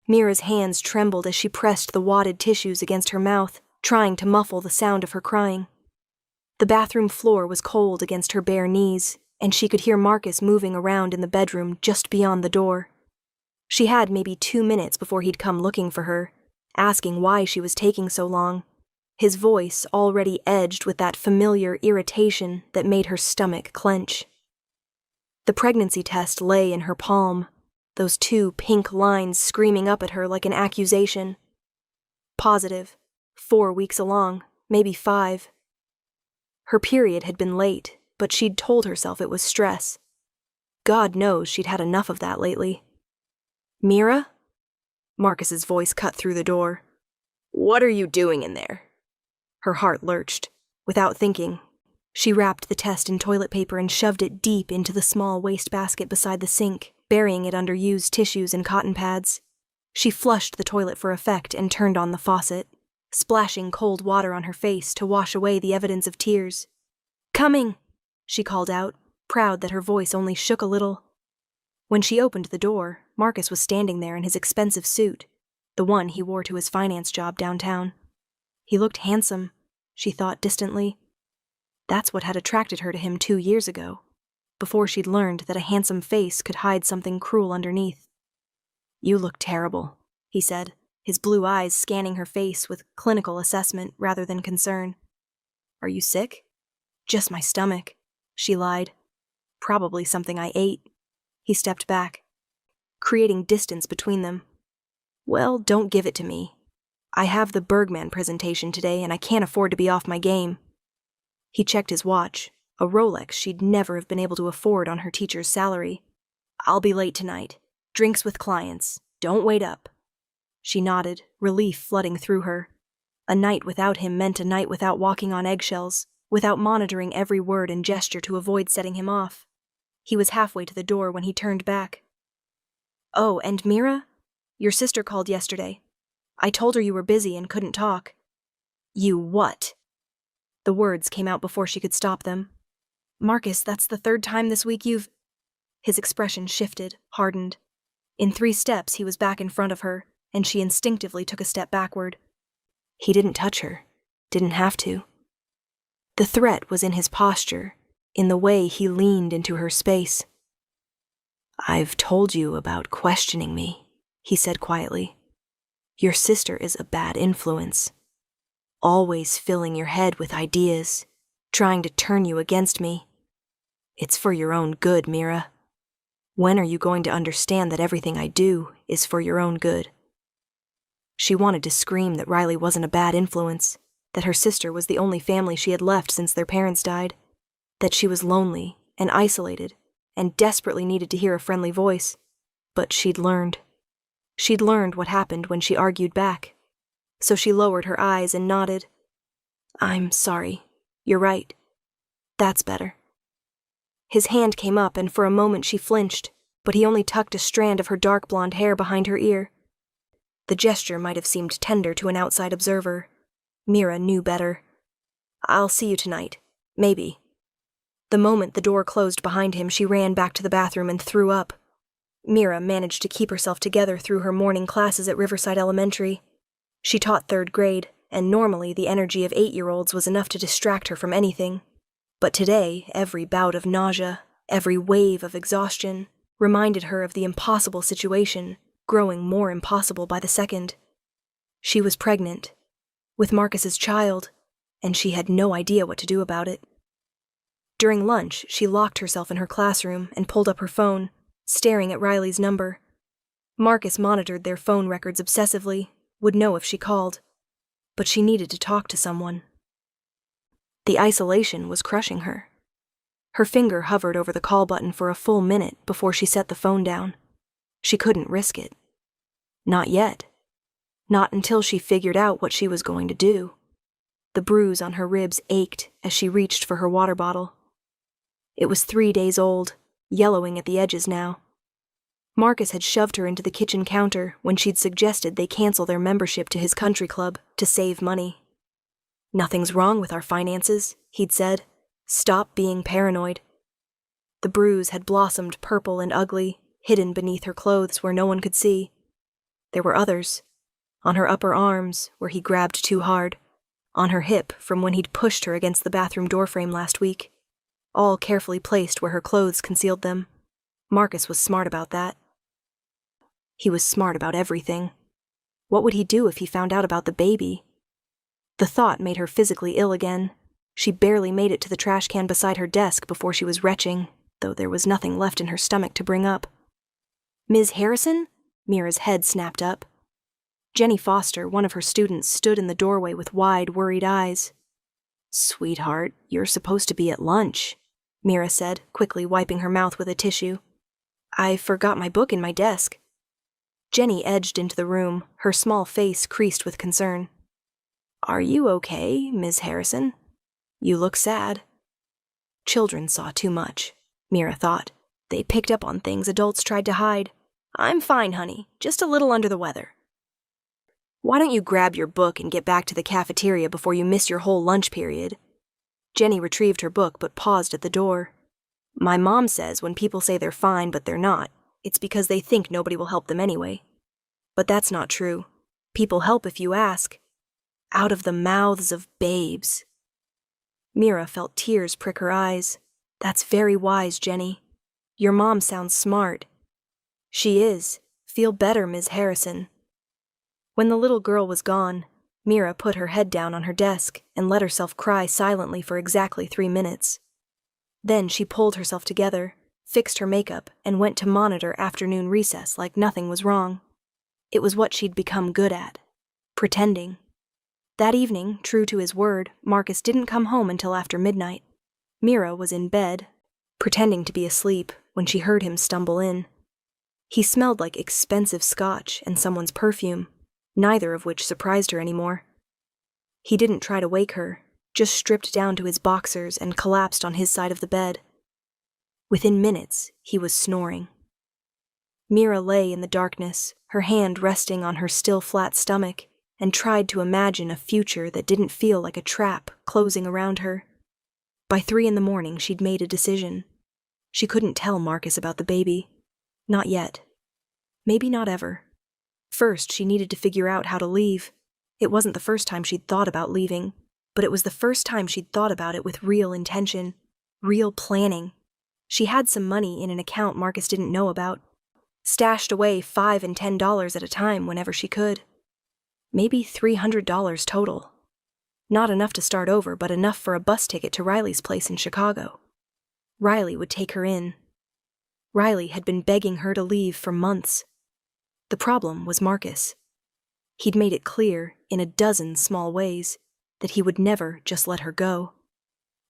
Mira's hands trembled as she pressed the wadded tissues against her mouth, trying to muffle the sound of her crying. The bathroom floor was cold against her bare knees, and she could hear Marcus moving around in the bedroom just beyond the door. She had maybe 2 minutes before he'd come looking for her, asking why she was taking so long, his voice already edged with that familiar irritation that made her stomach clench. The pregnancy test lay in her palm, those 2 pink lines screaming up at her like an accusation. Positive, 4 weeks along, maybe 5. Her period had been late, but she'd told herself it was stress. God knows she'd had enough of that lately. "Mira?" Marcus's voice cut through the door. "What are you doing in there?" Her heart lurched. Without thinking, she wrapped the test in toilet paper and shoved it deep into the small wastebasket beside the sink, burying it under used tissues and cotton pads. She flushed the toilet for effect and turned on the faucet, splashing cold water on her face to wash away the evidence of tears. "Coming!" she called out, proud that her voice only shook a little. When she opened the door, Marcus was standing there in his expensive suit, the one he wore to his finance job downtown. He looked handsome, she thought distantly. That's what had attracted her to him 2 years ago, before she'd learned that a handsome face could hide something cruel underneath. "You look terrible," he said, his blue eyes scanning her face with clinical assessment rather than concern. "Are you sick?" "Just my stomach," she lied. "Probably something I ate." He stepped back, creating distance between them. "Well, don't give it to me. I have the Bergman presentation today and I can't afford to be off my game." He checked his watch, a Rolex she'd never have been able to afford on her teacher's salary. "I'll be late tonight. Drinks with clients. Don't wait up." She nodded, relief flooding through her. A night without him meant a night without walking on eggshells, without monitoring every word and gesture to avoid setting him off. He was halfway to the door when he turned back. "Oh, and Mira? Your sister called yesterday. I told her you were busy and couldn't talk." "You what?" The words came out before she could stop them. "Marcus, that's the 3rd time this week you've—" His expression shifted, hardened. In 3 steps he was back in front of her, and she instinctively took a step backward. He didn't touch her. Didn't have to. The threat was in his posture, in the way he leaned into her space. "I've told you about questioning me," he said quietly. "Your sister is a bad influence. Always filling your head with ideas, trying to turn you against me. It's for your own good, Mira. When are you going to understand that everything I do is for your own good?" She wanted to scream that Riley wasn't a bad influence, that her sister was the only family she had left since their parents died, that she was lonely and isolated and desperately needed to hear a friendly voice. But she'd learned. She'd learned what happened when she argued back. So she lowered her eyes and nodded. "I'm sorry. You're right. That's better." His hand came up and for a moment she flinched, but he only tucked a strand of her dark blonde hair behind her ear. The gesture might have seemed tender to an outside observer. Mira knew better. "I'll see you tonight. Maybe." The moment the door closed behind him, she ran back to the bathroom and threw up. Mira managed to keep herself together through her morning classes at Riverside Elementary. She taught 3rd grade, and normally the energy of 8-year-olds was enough to distract her from anything. But today, every bout of nausea, every wave of exhaustion, reminded her of the impossible situation, growing more impossible by the second. She was pregnant, with Marcus's child, and she had no idea what to do about it. During lunch, she locked herself in her classroom and pulled up her phone, staring at Riley's number. Marcus monitored their phone records obsessively, would know if she called, but she needed to talk to someone. The isolation was crushing her. Her finger hovered over the call button for a full minute before she set the phone down. She couldn't risk it. Not yet. Not until she figured out what she was going to do. The bruise on her ribs ached as she reached for her water bottle. It was 3 days old, yellowing at the edges now. Marcus had shoved her into the kitchen counter when she'd suggested they cancel their membership to his country club to save money. "Nothing's wrong with our finances," he'd said. "Stop being paranoid." The bruise had blossomed purple and ugly, hidden beneath her clothes where no one could see. There were others. On her upper arms, where he grabbed too hard. On her hip, from when he'd pushed her against the bathroom doorframe last week. All carefully placed where her clothes concealed them. Marcus was smart about that. He was smart about everything. What would he do if he found out about the baby? The thought made her physically ill again. She barely made it to the trash can beside her desk before she was retching, though there was nothing left in her stomach to bring up. "Ms. Harrison?" Mira's head snapped up. Jenny Foster, one of her students, stood in the doorway with wide, worried eyes. "Sweetheart, you're supposed to be at lunch," Mira said, quickly wiping her mouth with a tissue. "I forgot my book in my desk." Jenny edged into the room, her small face creased with concern. "Are you okay, Ms. Harrison? You look sad." Children saw too much, Mira thought. They picked up on things adults tried to hide. "I'm fine, honey, just a little under the weather." "Why don't you grab your book and get back to the cafeteria before you miss your whole lunch period?" Jenny retrieved her book but paused at the door. "My mom says when people say they're fine but they're not, it's because they think nobody will help them anyway. But that's not true. People help if you ask. Out of the mouths of babes." Mira felt tears prick her eyes. "That's very wise, Jenny. Your mom sounds smart." "She is. Feel better, Ms. Harrison." When the little girl was gone, Mira put her head down on her desk and let herself cry silently for exactly 3 minutes. Then she pulled herself together, fixed her makeup, and went to monitor afternoon recess like nothing was wrong. It was what she'd become good at. Pretending. That evening, true to his word, Marcus didn't come home until after midnight. Mira was in bed, pretending to be asleep, when she heard him stumble in. He smelled like expensive scotch and someone's perfume, neither of which surprised her anymore. He didn't try to wake her, just stripped down to his boxers and collapsed on his side of the bed. Within minutes, he was snoring. Mira lay in the darkness, her hand resting on her still flat stomach, and tried to imagine a future that didn't feel like a trap closing around her. By 3 a.m, she'd made a decision. She couldn't tell Marcus about the baby. Not yet. Maybe not ever. First, she needed to figure out how to leave. It wasn't the first time she'd thought about leaving, but it was the first time she'd thought about it with real intention, real planning. She had some money in an account Marcus didn't know about, stashed away $5 and $10 at a time whenever she could. Maybe $300 total. Not enough to start over, but enough for a bus ticket to Riley's place in Chicago. Riley would take her in. Riley had been begging her to leave for months. The problem was Marcus. He'd made it clear, in a dozen small ways, that he would never just let her go.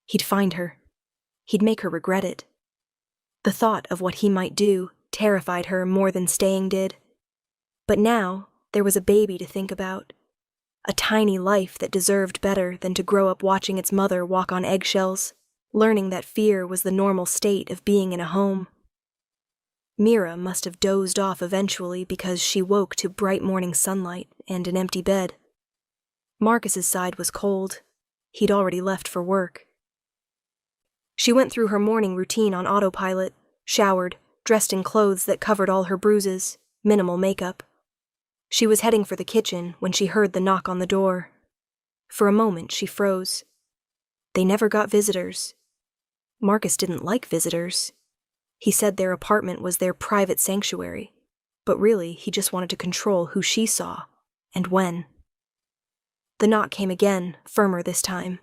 He'd find her. He'd make her regret it. The thought of what he might do terrified her more than staying did. But now, there was a baby to think about. A tiny life that deserved better than to grow up watching its mother walk on eggshells, learning that fear was the normal state of being in a home. Mira must have dozed off eventually because she woke to bright morning sunlight and an empty bed. Marcus's side was cold. He'd already left for work. She went through her morning routine on autopilot, showered, dressed in clothes that covered all her bruises, minimal makeup. She was heading for the kitchen when she heard the knock on the door. For a moment, she froze. They never got visitors. Marcus didn't like visitors. He said their apartment was their private sanctuary, but really he just wanted to control who she saw, and when. The knock came again, firmer this time.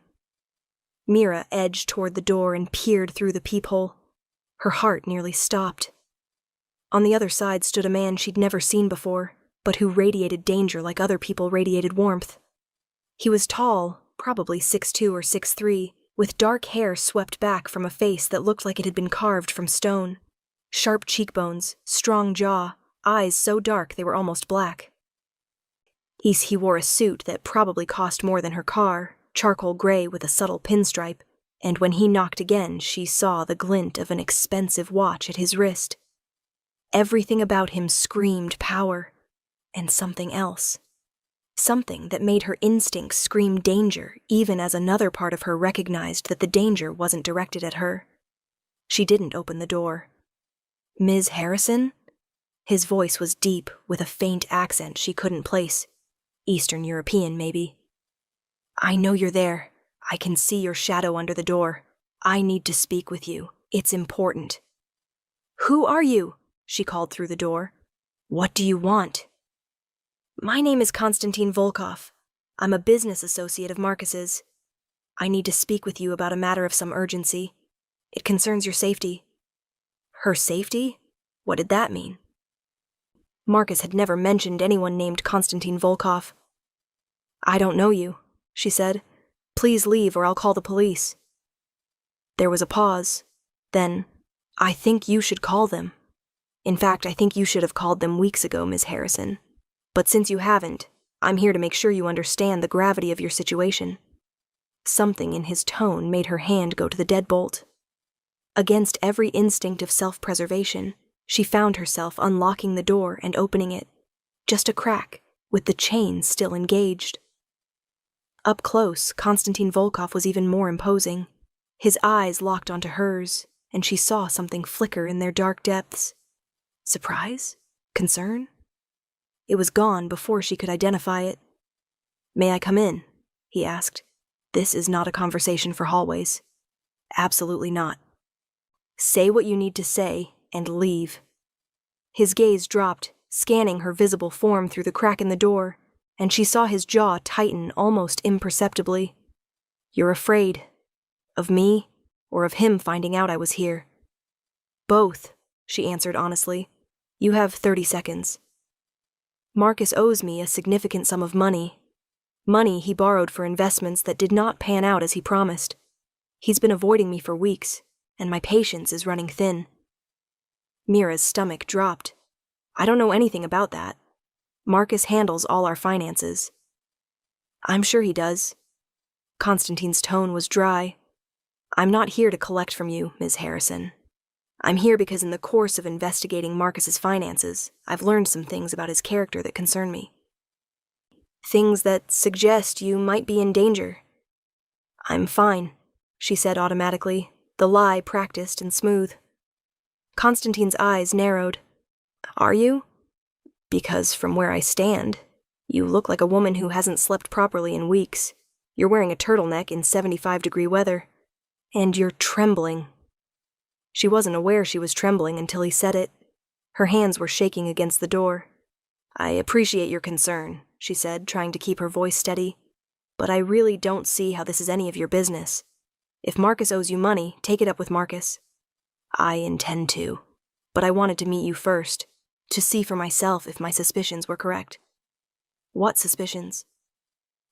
Mira edged toward the door and peered through the peephole. Her heart nearly stopped. On the other side stood a man she'd never seen before, but who radiated danger like other people radiated warmth. He was tall, probably 6'2" or 6'3", with dark hair swept back from a face that looked like it had been carved from stone. Sharp cheekbones, strong jaw, eyes so dark they were almost black. He wore a suit that probably cost more than her car, charcoal gray with a subtle pinstripe, and when he knocked again, she saw the glint of an expensive watch at his wrist. Everything about him screamed power, and something else. Something that made her instincts scream danger, even as another part of her recognized that the danger wasn't directed at her. She didn't open the door. "Ms. Harrison?" His voice was deep, with a faint accent she couldn't place. Eastern European, maybe. "I know you're there. I can see your shadow under the door. I need to speak with you. It's important." "Who are you?" she called through the door. "What do you want?" "My name is Konstantin Volkov. I'm a business associate of Marcus's. I need to speak with you about a matter of some urgency. It concerns your safety." Her safety? What did that mean? Marcus had never mentioned anyone named Konstantin Volkov. "I don't know you," she said. "Please leave or I'll call the police." There was a pause. Then, "I think you should call them. In fact, I think you should have called them weeks ago, Ms. Harrison. But since you haven't, I'm here to make sure you understand the gravity of your situation." Something in his tone made her hand go to the deadbolt. Against every instinct of self-preservation, she found herself unlocking the door and opening it. Just a crack, with the chain still engaged. Up close, Konstantin Volkov was even more imposing. His eyes locked onto hers, and she saw something flicker in their dark depths. Surprise? Concern? It was gone before she could identify it. "May I come in?" he asked. "This is not a conversation for hallways." "Absolutely not." "Say what you need to say, and leave." His gaze dropped, scanning her visible form through the crack in the door, and she saw his jaw tighten almost imperceptibly. "You're afraid. Of me, or of him finding out I was here?" "Both," she answered honestly. "You have 30 seconds. Marcus owes me a significant sum of money. Money he borrowed for investments that did not pan out as he promised. He's been avoiding me for weeks, and my patience is running thin." Mira's stomach dropped. "I don't know anything about that. Marcus handles all our finances." "I'm sure he does." Konstantin's tone was dry. "I'm not here to collect from you, Ms. Harrison. I'm here because in the course of investigating Marcus's finances, I've learned some things about his character that concern me. Things that suggest you might be in danger." "I'm fine," she said automatically, the lie practiced and smooth. Konstantin's eyes narrowed. "Are you? Because from where I stand, you look like a woman who hasn't slept properly in weeks. You're wearing a turtleneck in 75-degree weather. And you're trembling." She wasn't aware she was trembling until he said it. Her hands were shaking against the door. "I appreciate your concern," she said, trying to keep her voice steady. "But I really don't see how this is any of your business. If Marcus owes you money, take it up with Marcus." "I intend to. But I wanted to meet you first, to see for myself if my suspicions were correct." "What suspicions?"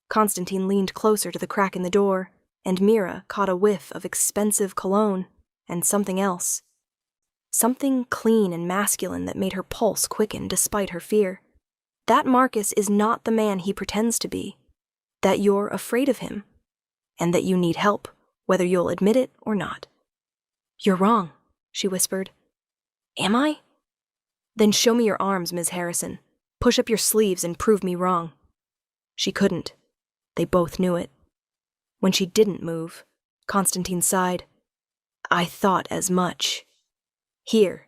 Konstantin leaned closer to the crack in the door, and Mira caught a whiff of expensive cologne, and something else. Something clean and masculine that made her pulse quicken despite her fear. That Marcus is not the man he pretends to be. That you're afraid of him. And that you need help, whether you'll admit it or not. "You're wrong," she whispered. "Am I?" "Then show me your arms, Ms. Harrison. Push up your sleeves and prove me wrong." She couldn't. They both knew it. When she didn't move, Konstantin sighed. "I thought as much. Here."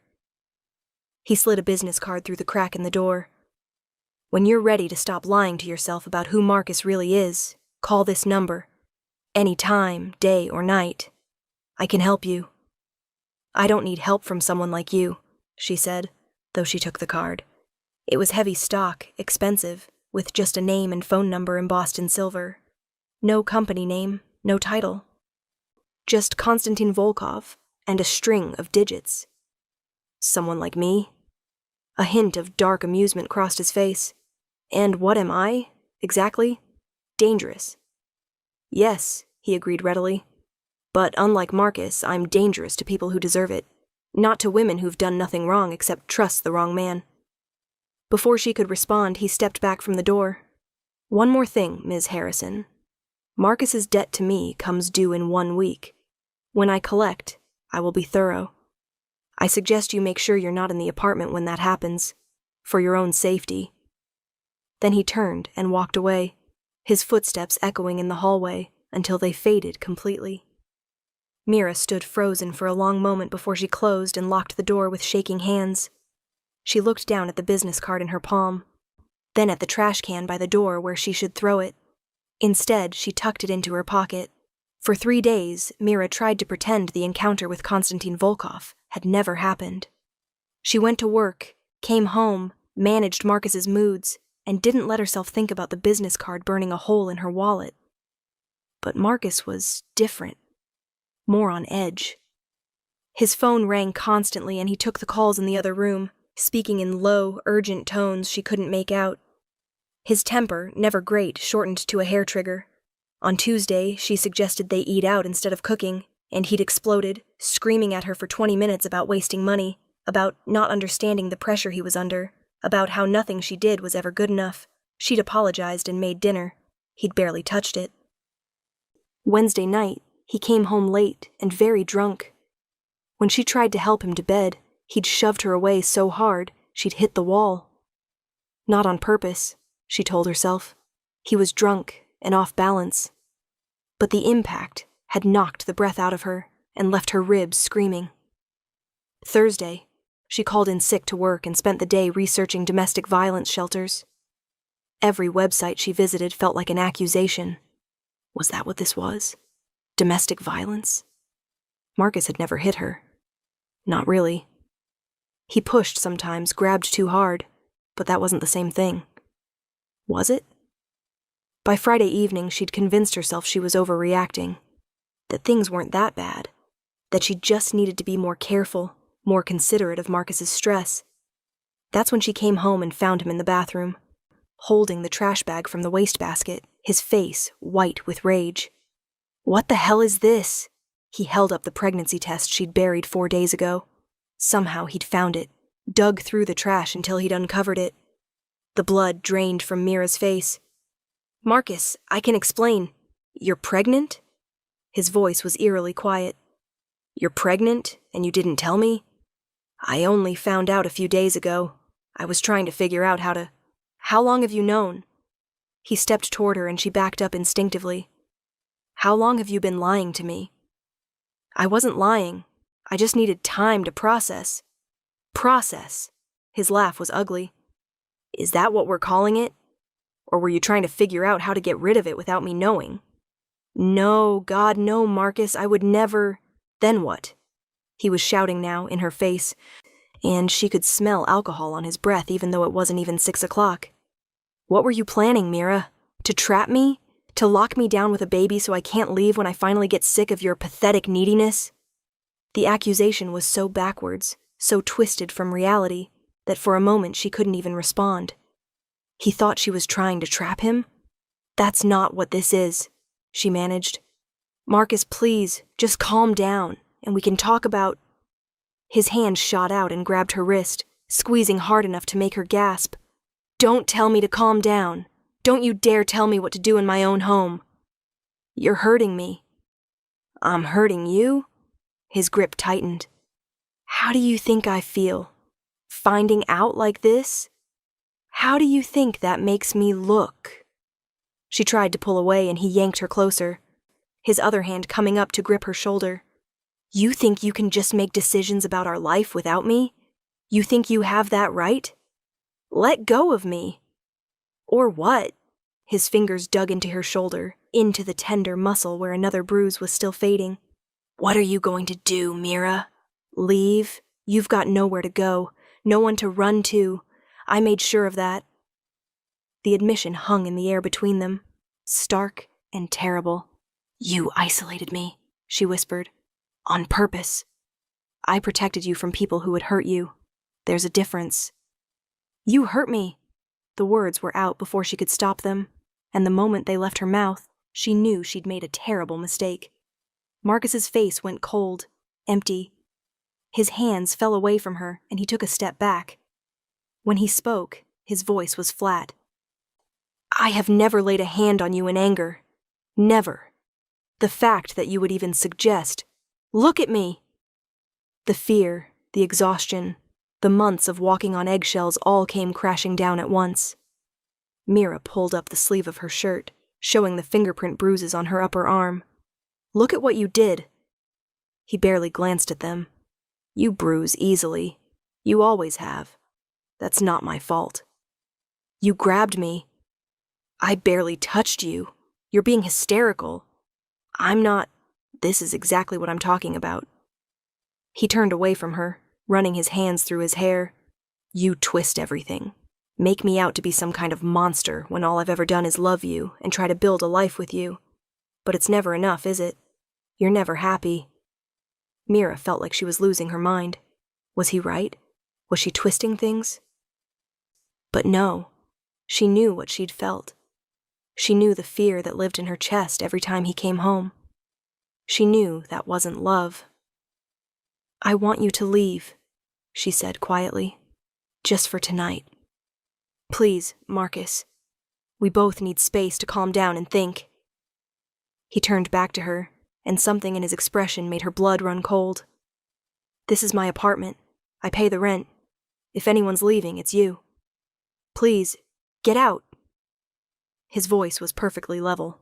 He slid a business card through the crack in the door. "When you're ready to stop lying to yourself about who Marcus really is, call this number. Any time, day or night. I can help you." "I don't need help from someone like you," she said, though she took the card. It was heavy stock, expensive, with just a name and phone number embossed in silver. No company name, no title. Just Konstantin Volkov and a string of digits. Someone like me? A hint of dark amusement crossed his face. "And what am I, exactly? Dangerous." "Yes," he agreed readily. "But unlike Marcus, I'm dangerous to people who deserve it, not to women who've done nothing wrong except trust the wrong man." Before she could respond, he stepped back from the door. "One more thing, Ms. Harrison. Marcus's debt to me comes due in 1 week. When I collect, I will be thorough. I suggest you make sure you're not in the apartment when that happens, for your own safety." Then he turned and walked away, his footsteps echoing in the hallway until they faded completely. Mira stood frozen for a long moment before she closed and locked the door with shaking hands. She looked down at the business card in her palm, then at the trash can by the door where she should throw it. Instead, she tucked it into her pocket. For 3 days, Mira tried to pretend the encounter with Konstantin Volkov had never happened. She went to work, came home, managed Marcus's moods, and didn't let herself think about the business card burning a hole in her wallet. But Marcus was different, more on edge. His phone rang constantly and he took the calls in the other room, speaking in low, urgent tones she couldn't make out. His temper, never great, shortened to a hair trigger. On Tuesday, she suggested they eat out instead of cooking, and he'd exploded, screaming at her for 20 minutes about wasting money, about not understanding the pressure he was under, about how nothing she did was ever good enough. She'd apologized and made dinner. He'd barely touched it. Wednesday night, he came home late and very drunk. When she tried to help him to bed, he'd shoved her away so hard she'd hit the wall. Not on purpose, she told herself. He was drunk and off balance. But the impact had knocked the breath out of her and left her ribs screaming. Thursday, she called in sick to work and spent the day researching domestic violence shelters. Every website she visited felt like an accusation. Was that what this was? Domestic violence? Marcus had never hit her. Not really. He pushed sometimes, grabbed too hard, but that wasn't the same thing. Was it? By Friday evening, she'd convinced herself she was overreacting, that things weren't that bad, that she just needed to be more careful, more considerate of Marcus's stress. That's when she came home and found him in the bathroom, holding the trash bag from the wastebasket, his face white with rage. What the hell is this? He held up the pregnancy test she'd buried 4 days ago. Somehow he'd found it, dug through the trash until he'd uncovered it. The blood drained from Mira's face. Marcus, I can explain. You're pregnant? His voice was eerily quiet. You're pregnant, and you didn't tell me? I only found out a few days ago. I was trying to figure out how to... How long have you known? He stepped toward her and she backed up instinctively. How long have you been lying to me? I wasn't lying. I just needed time to process. Process. His laugh was ugly. Is that what we're calling it? Or were you trying to figure out how to get rid of it without me knowing? No, God, no, Marcus, I would never... Then what? He was shouting now, in her face, and she could smell alcohol on his breath even though it wasn't even 6 o'clock. What were you planning, Mira? To trap me? To lock me down with a baby so I can't leave when I finally get sick of your pathetic neediness? The accusation was so backwards, so twisted from reality, that for a moment she couldn't even respond. He thought she was trying to trap him? That's not what this is, she managed. Marcus, please, just calm down, and we can talk about... His hand shot out and grabbed her wrist, squeezing hard enough to make her gasp. Don't tell me to calm down. Don't you dare tell me what to do in my own home. You're hurting me. I'm hurting you? His grip tightened. How do you think I feel? Finding out like this? How do you think that makes me look? She tried to pull away and he yanked her closer, his other hand coming up to grip her shoulder. You think you can just make decisions about our life without me? You think you have that right? Let go of me. Or what? His fingers dug into her shoulder, into the tender muscle where another bruise was still fading. What are you going to do, Mira? Leave? You've got nowhere to go, no one to run to. I made sure of that. The admission hung in the air between them, stark and terrible. You isolated me, she whispered. On purpose. I protected you from people who would hurt you. There's a difference. You hurt me. The words were out before she could stop them, and the moment they left her mouth, she knew she'd made a terrible mistake. Marcus's face went cold, empty. His hands fell away from her, and he took a step back. When he spoke, his voice was flat. I have never laid a hand on you in anger. Never. The fact that you would even suggest, look at me! The fear, the exhaustion, the months of walking on eggshells all came crashing down at once. Mira pulled up the sleeve of her shirt, showing the fingerprint bruises on her upper arm. Look at what you did. He barely glanced at them. You bruise easily. You always have. That's not my fault. You grabbed me. I barely touched you. You're being hysterical. I'm not. This is exactly what I'm talking about. He turned away from her, running his hands through his hair. You twist everything. Make me out to be some kind of monster when all I've ever done is love you and try to build a life with you. But it's never enough, is it? You're never happy. Mira felt like she was losing her mind. Was he right? Was she twisting things? But no. She knew what she'd felt. She knew the fear that lived in her chest every time he came home. She knew that wasn't love. I want you to leave, she said quietly. Just for tonight. Please, Marcus. We both need space to calm down and think. He turned back to her, and something in his expression made her blood run cold. This is my apartment. I pay the rent. If anyone's leaving, it's you. Please, get out. His voice was perfectly level.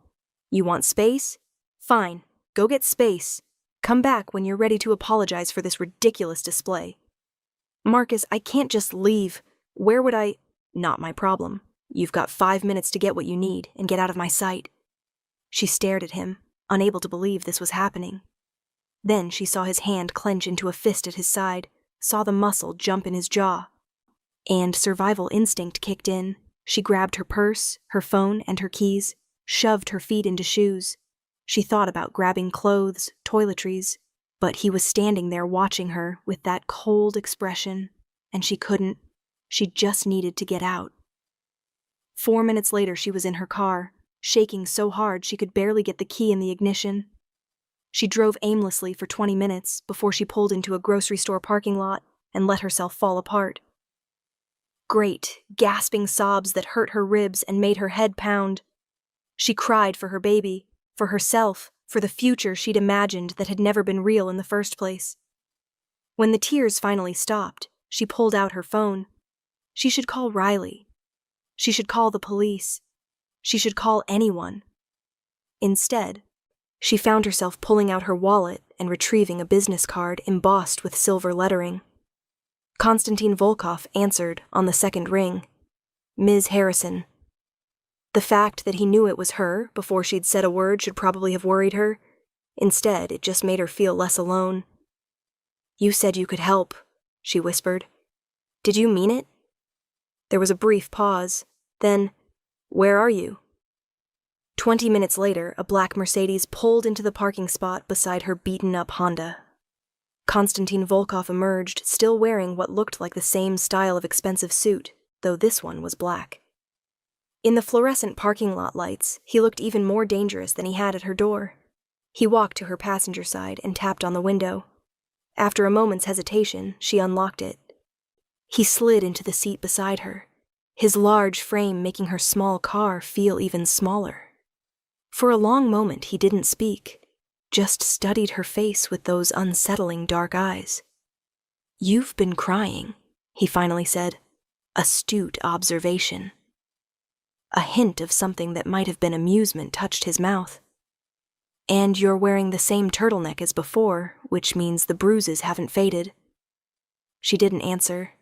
You want space? Fine, go get space. Come back when you're ready to apologize for this ridiculous display. Marcus, I can't just leave. Where would I? Not my problem. You've got 5 minutes to get what you need and get out of my sight. She stared at him, unable to believe this was happening. Then she saw his hand clench into a fist at his side, saw the muscle jump in his jaw. And survival instinct kicked in. She grabbed her purse, her phone, and her keys, shoved her feet into shoes. She thought about grabbing clothes, toiletries, but he was standing there watching her with that cold expression, and she couldn't. She just needed to get out. 4 minutes later, she was in her car, shaking so hard she could barely get the key in the ignition. She drove aimlessly for 20 minutes before she pulled into a grocery store parking lot and let herself fall apart. Great, gasping sobs that hurt her ribs and made her head pound. She cried for her baby, for herself, for the future she'd imagined that had never been real in the first place. When the tears finally stopped, she pulled out her phone. She should call Riley. She should call the police. She should call anyone. Instead, she found herself pulling out her wallet and retrieving a business card embossed with silver lettering. Konstantin Volkov answered on the second ring. Ms. Harrison. The fact that he knew it was her before she'd said a word should probably have worried her. Instead, it just made her feel less alone. You said you could help, she whispered. Did you mean it? There was a brief pause. Then, where are you? 20 minutes later, a black Mercedes pulled into the parking spot beside her beaten-up Honda. Konstantin Volkov emerged, still wearing what looked like the same style of expensive suit, though this one was black. In the fluorescent parking lot lights, he looked even more dangerous than he had at her door. He walked to her passenger side and tapped on the window. After a moment's hesitation, she unlocked it. He slid into the seat beside her, his large frame making her small car feel even smaller. For a long moment he didn't speak, just studied her face with those unsettling dark eyes. You've been crying, he finally said. Astute observation. A hint of something that might have been amusement touched his mouth. And you're wearing the same turtleneck as before, which means the bruises haven't faded. She didn't answer.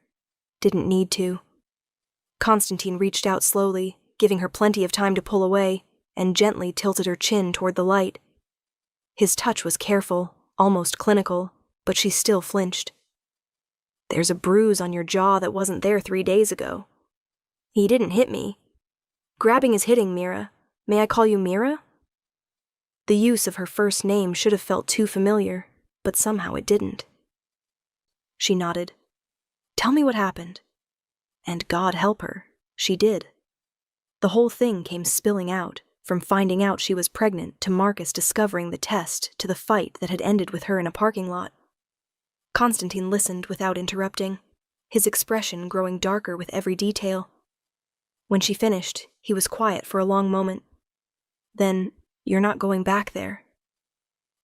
Didn't need to. Konstantin reached out slowly, giving her plenty of time to pull away, and gently tilted her chin toward the light. His touch was careful, almost clinical, but she still flinched. There's a bruise on your jaw that wasn't there 3 days ago. He didn't hit me. Grabbing is hitting, Mira. May I call you Mira? The use of her first name should have felt too familiar, but somehow it didn't. She nodded. Tell me what happened. And God help her, she did. The whole thing came spilling out, from finding out she was pregnant to Marcus discovering the test to the fight that had ended with her in a parking lot. Konstantin listened without interrupting, his expression growing darker with every detail. When she finished, he was quiet for a long moment. Then, you're not going back there.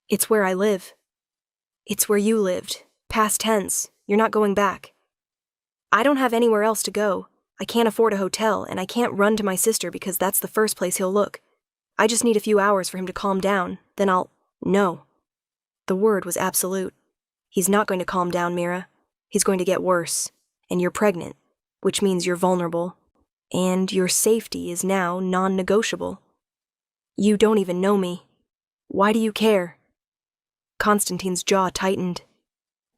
It's where I live. It's where you lived. Past tense. You're not going back. I don't have anywhere else to go. I can't afford a hotel, and I can't run to my sister because that's the first place he'll look. I just need a few hours for him to calm down, then I'll... No. The word was absolute. He's not going to calm down, Mira. He's going to get worse. And you're pregnant. which means you're vulnerable, and your safety is now non-negotiable. You don't even know me. Why do you care? Constantine's jaw tightened.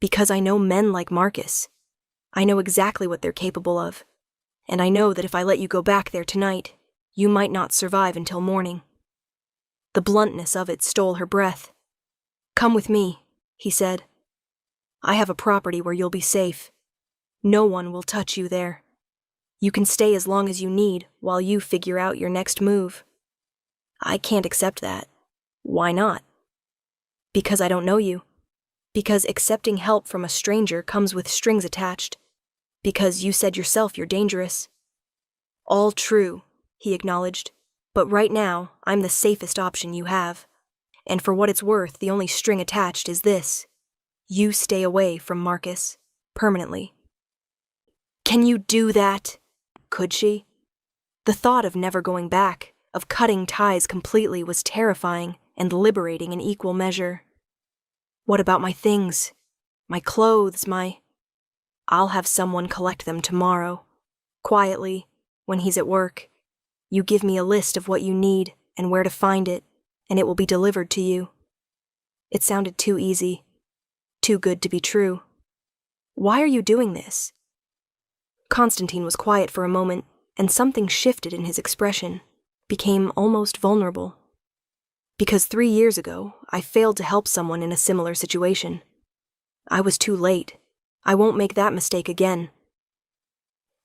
Because I know men like Marcus. I know exactly what they're capable of, and I know that if I let you go back there tonight, you might not survive until morning. The bluntness of it stole her breath. Come with me, he said. I have a property where you'll be safe. No one will touch you there. You can stay as long as you need while you figure out your next move. I can't accept that. Why not? Because I don't know you. Because accepting help from a stranger comes with strings attached. Because you said yourself you're dangerous. All true, he acknowledged. But right now, I'm the safest option you have. And for what it's worth, the only string attached is this. You stay away from Marcus. Permanently. Can you do that? Could she? The thought of never going back, of cutting ties completely, was terrifying and liberating in equal measure. What about my things? My clothes, I'll have someone collect them tomorrow. Quietly, when he's at work. You give me a list of what you need and where to find it, and it will be delivered to you. It sounded too easy. Too good to be true. Why are you doing this? Constantine was quiet for a moment, and something shifted in his expression, became almost vulnerable. Because 3 years ago, I failed to help someone in a similar situation. I was too late. I won't make that mistake again.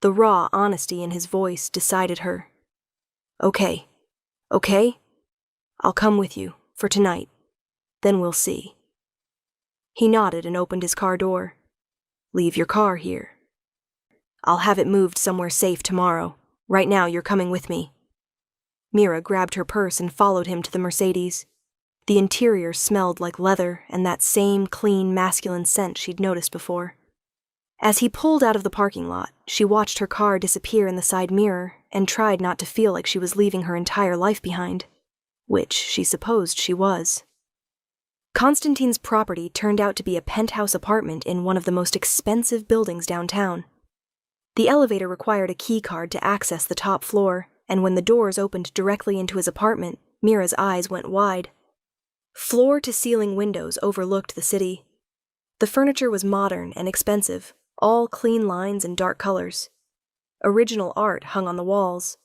The raw honesty in his voice decided her. Okay. I'll come with you, for tonight. Then we'll see. He nodded and opened his car door. Leave your car here. I'll have it moved somewhere safe tomorrow. Right now you're coming with me. Mira grabbed her purse and followed him to the Mercedes. The interior smelled like leather and that same clean, masculine scent she'd noticed before. As he pulled out of the parking lot, she watched her car disappear in the side mirror and tried not to feel like she was leaving her entire life behind, which she supposed she was. Constantine's property turned out to be a penthouse apartment in one of the most expensive buildings downtown. The elevator required a key card to access the top floor, and when the doors opened directly into his apartment, Mira's eyes went wide. Floor-to-ceiling windows overlooked the city. The furniture was modern and expensive, all clean lines and dark colors. Original art hung on the walls,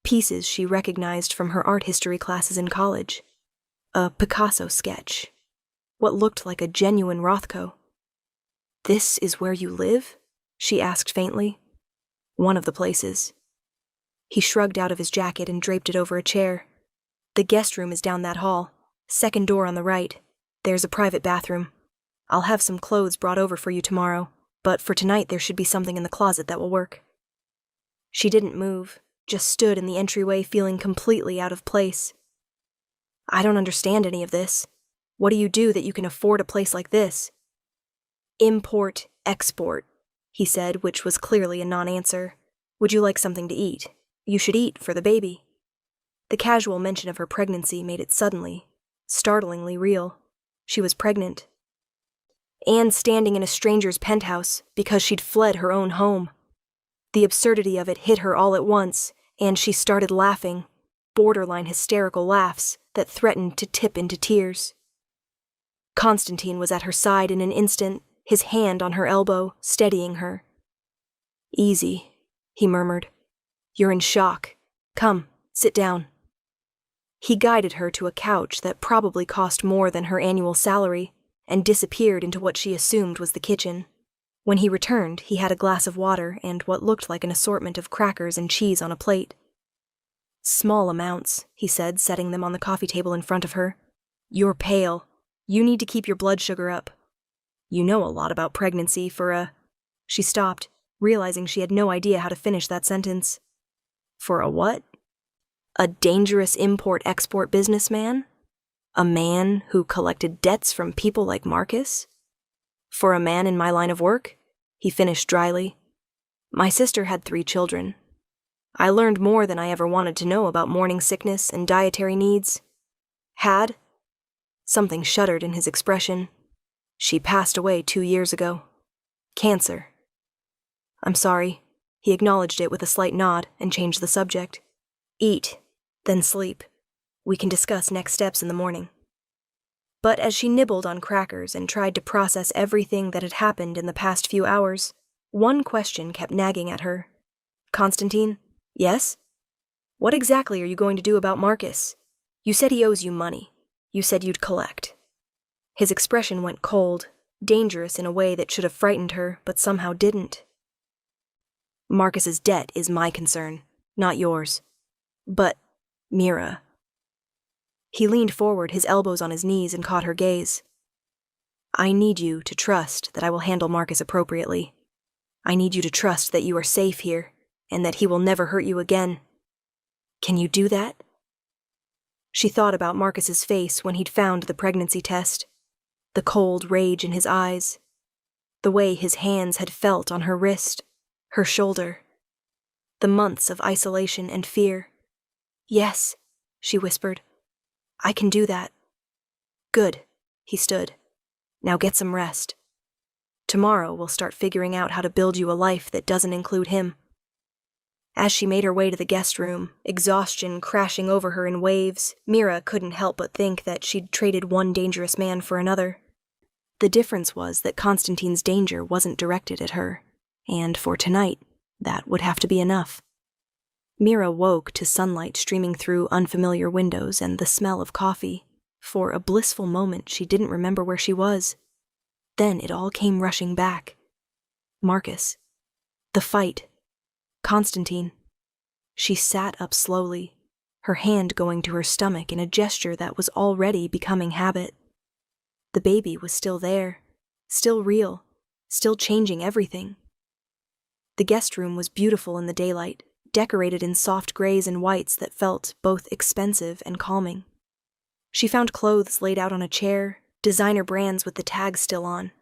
pieces she recognized from her art history classes in college. A Picasso sketch. What looked like a genuine Rothko. "This is where you live?" she asked faintly. "One of the places." He shrugged out of his jacket and draped it over a chair. "The guest room is down that hall. Second door on the right. There's a private bathroom. I'll have some clothes brought over for you tomorrow, but for tonight there should be something in the closet that will work." She didn't move, just stood in the entryway feeling completely out of place. "I don't understand any of this. What do you do that you can afford a place like this?" "Import, export," he said, which was clearly a non-answer. "Would you like something to eat? You should eat for the baby." The casual mention of her pregnancy made it suddenly, startlingly real. She was pregnant. And standing in a stranger's penthouse because she'd fled her own home. The absurdity of it hit her all at once, and she started laughing, borderline hysterical laughs that threatened to tip into tears. Constantine was at her side in an instant, his hand on her elbow, steadying her. "Easy," he murmured. "You're in shock. Come, sit down." He guided her to a couch that probably cost more than her annual salary, and disappeared into what she assumed was the kitchen. When he returned, he had a glass of water and what looked like an assortment of crackers and cheese on a plate. "Small amounts," he said, setting them on the coffee table in front of her. "You're pale. You need to keep your blood sugar up. You know a lot about pregnancy for a—" She stopped, realizing she had no idea how to finish that sentence. "For a what? A dangerous import-export businessman? A man who collected debts from people like Marcus? For a man in my line of work?" he finished dryly. "My sister had 3 children. I learned more than I ever wanted to know about morning sickness and dietary needs. Had? Something shuddered in his expression. She passed away 2 years ago. Cancer. I'm sorry. He acknowledged it with a slight nod and changed the subject. Eat, then sleep. We can discuss next steps in the morning. But as she nibbled on crackers and tried to process everything that had happened in the past few hours, one question kept nagging at her. Constantine? Yes? What exactly are you going to do about Marcus? You said he owes you money. You said you'd collect. His expression went cold, dangerous in a way that should have frightened her, but somehow didn't. Marcus's debt is my concern, not yours. But, Mira. He leaned forward, his elbows on his knees, and caught her gaze. I need you to trust that I will handle Marcus appropriately. I need you to trust that you are safe here, and that he will never hurt you again. Can you do that? She thought about Marcus's face when he'd found the pregnancy test, the cold rage in his eyes, the way his hands had felt on her wrist, her shoulder, the months of isolation and fear. Yes, she whispered. I can do that. Good, he stood. Now get some rest. Tomorrow we'll start figuring out how to build you a life that doesn't include him. As she made her way to the guest room, exhaustion crashing over her in waves, Mira couldn't help but think that she'd traded one dangerous man for another. The difference was that Constantine's danger wasn't directed at her, and for tonight, that would have to be enough. Mira woke to sunlight streaming through unfamiliar windows and the smell of coffee. For a blissful moment, she didn't remember where she was. Then it all came rushing back. Marcus. The fight. Constantine. She sat up slowly, her hand going to her stomach in a gesture that was already becoming habit. The baby was still there, still real, still changing everything. The guest room was beautiful in the daylight, decorated in soft grays and whites that felt both expensive and calming. She found clothes laid out on a chair, designer brands with the tags still on.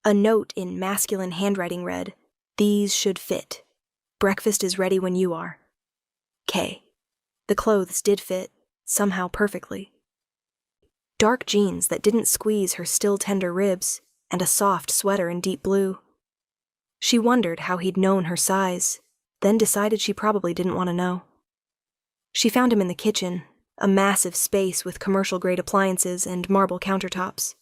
A note in masculine handwriting read, "These should fit. Breakfast is ready when you are. K." The clothes did fit, somehow perfectly. Dark jeans that didn't squeeze her still tender ribs, and a soft sweater in deep blue. She wondered how he'd known her size, then decided she probably didn't want to know. She found him in the kitchen, a massive space with commercial-grade appliances and marble countertops.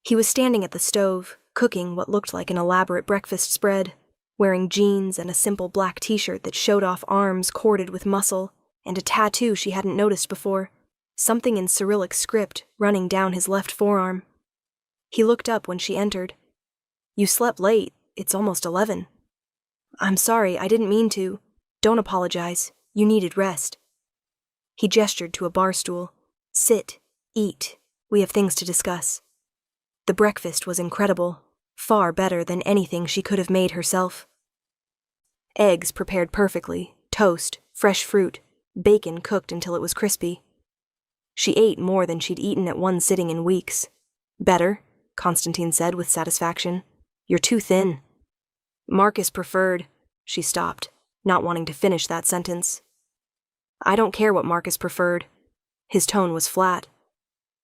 He was standing at the stove, cooking what looked like an elaborate breakfast spread, wearing jeans and a simple black t-shirt that showed off arms corded with muscle, and a tattoo she hadn't noticed before, something in Cyrillic script running down his left forearm. He looked up when she entered. You slept late. It's almost 11. I'm sorry, I didn't mean to. Don't apologize. You needed rest. He gestured to a bar stool. Sit, eat. We have things to discuss. The breakfast was incredible, far better than anything she could have made herself. Eggs prepared perfectly, toast, fresh fruit, bacon cooked until it was crispy. She ate more than she'd eaten at one sitting in weeks. Better, Constantine said with satisfaction. You're too thin. Marcus preferred. She stopped, not wanting to finish that sentence. I don't care what Marcus preferred. His tone was flat.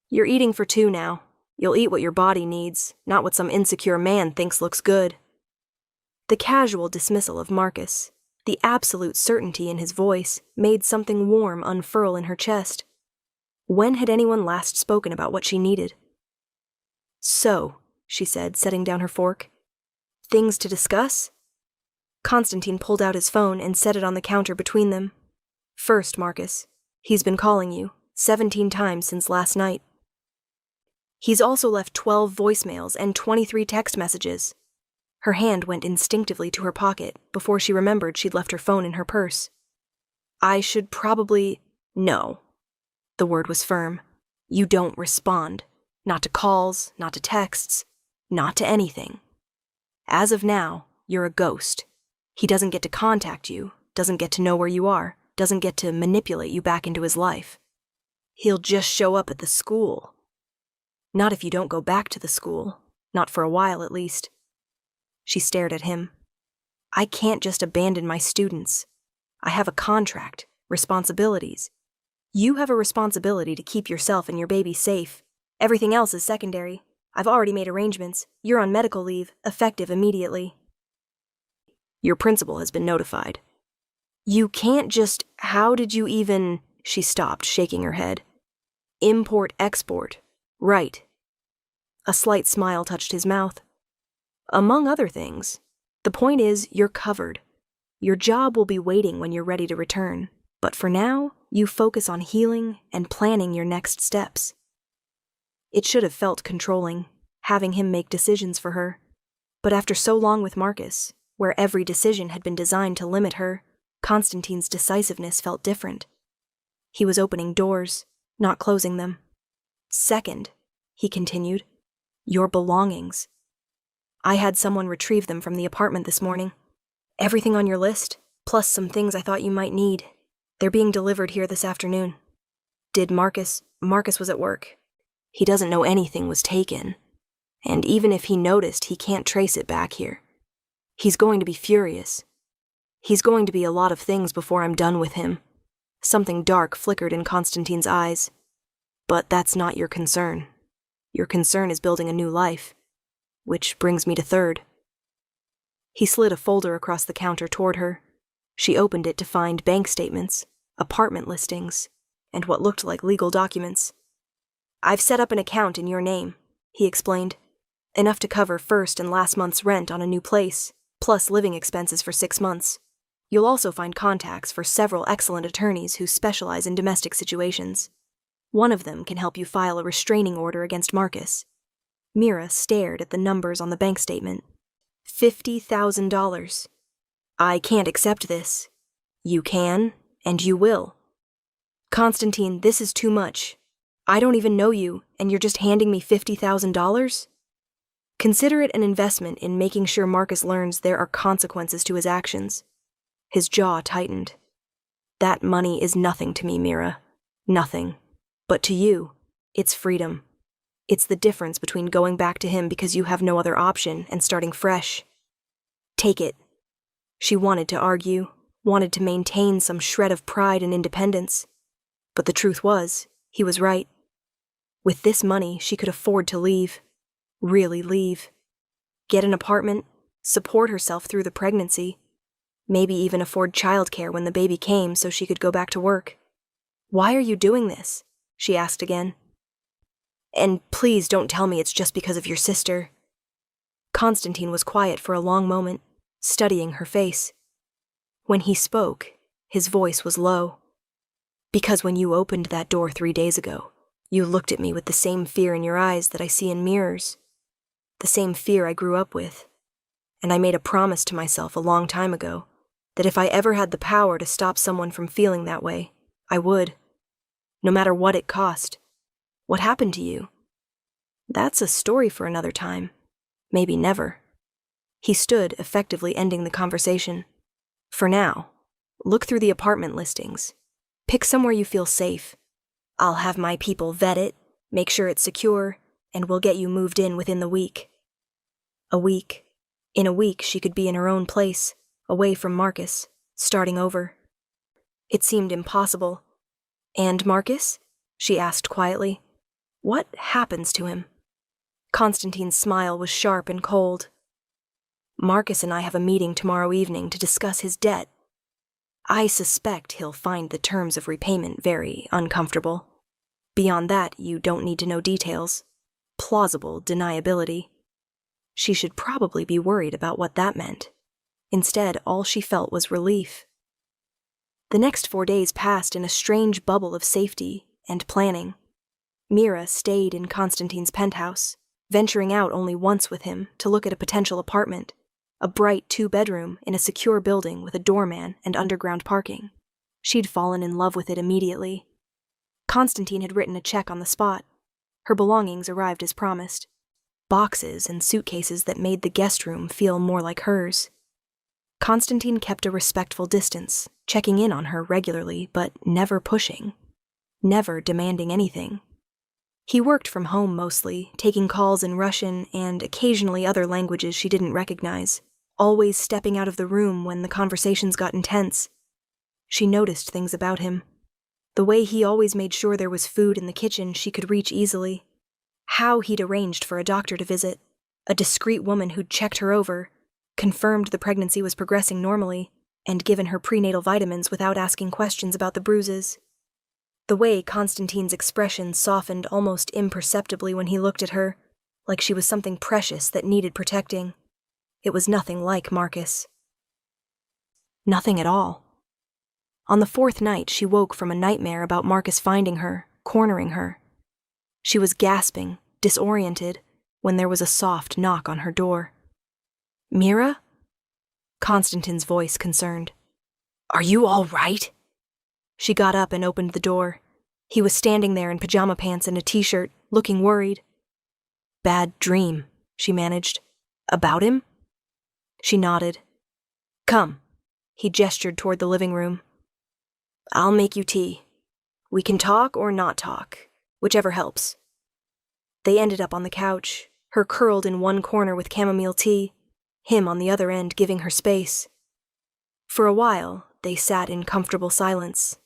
You're eating for two now. You'll eat what your body needs, not what some insecure man thinks looks good. The casual dismissal of Marcus, the absolute certainty in his voice, made something warm unfurl in her chest. When had anyone last spoken about what she needed? So, she said, setting down her fork. Things to discuss? Constantine pulled out his phone and set it on the counter between them. First, Marcus. He's been calling you, 17 times since last night. He's also left 12 voicemails and 23 text messages. Her hand went instinctively to her pocket before she remembered she'd left her phone in her purse. I should probably... No. The word was firm. You don't respond. Not to calls, not to texts, not to anything. As of now, you're a ghost. He doesn't get to contact you, doesn't get to know where you are, doesn't get to manipulate you back into his life. He'll just show up at the school. Not if you don't go back to the school, not for a while at least. She stared at him. I can't just abandon my students. I have a contract, responsibilities. You have a responsibility to keep yourself and your baby safe. Everything else is secondary. I've already made arrangements. You're on medical leave, effective immediately. Your principal has been notified. You can't just, how did you even, she stopped, shaking her head. Import-export. Right. A slight smile touched his mouth. Among other things, the point is you're covered. Your job will be waiting when you're ready to return, but for now, you focus on healing and planning your next steps. It should have felt controlling, having him make decisions for her, but after so long with Marcus, where every decision had been designed to limit her, Constantine's decisiveness felt different. He was opening doors, not closing them. Second, he continued, your belongings. I had someone retrieve them from the apartment this morning. Everything on your list, plus some things I thought you might need. They're being delivered here this afternoon. Marcus was at work. He doesn't know anything was taken. And even if he noticed, he can't trace it back here. He's going to be furious. He's going to be a lot of things before I'm done with him. Something dark flickered in Constantine's eyes. But that's not your concern. Your concern is building a new life. Which brings me to third. He slid a folder across the counter toward her. She opened it to find bank statements, apartment listings, and what looked like legal documents. I've set up an account in your name, he explained. Enough to cover first and last month's rent on a new place, plus living expenses for 6 months. You'll also find contacts for several excellent attorneys who specialize in domestic situations. One of them can help you file a restraining order against Marcus. Mira stared at the numbers on the bank statement. $50,000. I can't accept this. You can, and you will. Constantine, this is too much. I don't even know you, and you're just handing me $50,000? Consider it an investment in making sure Marcus learns there are consequences to his actions. His jaw tightened. That money is nothing to me, Mira. Nothing. But to you, it's freedom. It's the difference between going back to him because you have no other option and starting fresh. Take it. She wanted to argue, wanted to maintain some shred of pride and independence. But the truth was, he was right. With this money, she could afford to leave. Really leave. Get an apartment, support herself through the pregnancy, maybe even afford childcare when the baby came so she could go back to work. Why are you doing this? She asked again. And please don't tell me it's just because of your sister. Constantine was quiet for a long moment, studying her face. When he spoke, his voice was low. Because when you opened that door 3 days ago, you looked at me with the same fear in your eyes that I see in mirrors. The same fear I grew up with. And I made a promise to myself a long time ago that if I ever had the power to stop someone from feeling that way, I would. No matter what it cost. What happened to you? That's a story for another time. Maybe never. He stood, effectively ending the conversation. For now, look through the apartment listings. Pick somewhere you feel safe. I'll have my people vet it, make sure it's secure, and we'll get you moved in within the week. A week. In a week, she could be in her own place, away from Marcus, starting over. It seemed impossible. And Marcus? She asked quietly. What happens to him? Constantine's smile was sharp and cold. Marcus and I have a meeting tomorrow evening to discuss his debt. I suspect he'll find the terms of repayment very uncomfortable. Beyond that, you don't need to know details. Plausible deniability. She should probably be worried about what that meant. Instead, all she felt was relief. The next 4 days passed in a strange bubble of safety and planning. Mira stayed in Constantine's penthouse, venturing out only once with him to look at a potential apartment, a bright 2-bedroom in a secure building with a doorman and underground parking. She'd fallen in love with it immediately. Constantine had written a check on the spot. Her belongings arrived as promised. Boxes and suitcases that made the guest room feel more like hers. Constantine kept a respectful distance, checking in on her regularly, but never pushing. Never demanding anything. He worked from home mostly, taking calls in Russian and occasionally other languages she didn't recognize, always stepping out of the room when the conversations got intense. She noticed things about him. The way he always made sure there was food in the kitchen she could reach easily. How he'd arranged for a doctor to visit, a discreet woman who'd checked her over, confirmed the pregnancy was progressing normally, and given her prenatal vitamins without asking questions about the bruises. The way Constantine's expression softened almost imperceptibly when he looked at her, like she was something precious that needed protecting. It was nothing like Marcus. Nothing at all. On the fourth night, she woke from a nightmare about Marcus finding her, cornering her. She was gasping, disoriented, when there was a soft knock on her door. "Mira?" Constantine's voice concerned. "Are you all right?" She got up and opened the door. He was standing there in pajama pants and a t-shirt, looking worried. "Bad dream," she managed. "About him?" She nodded. "Come." He gestured toward the living room. "I'll make you tea. We can talk or not talk, whichever helps." They ended up on the couch, her curled in one corner with chamomile tea, him on the other end giving her space. For a while, they sat in comfortable silence.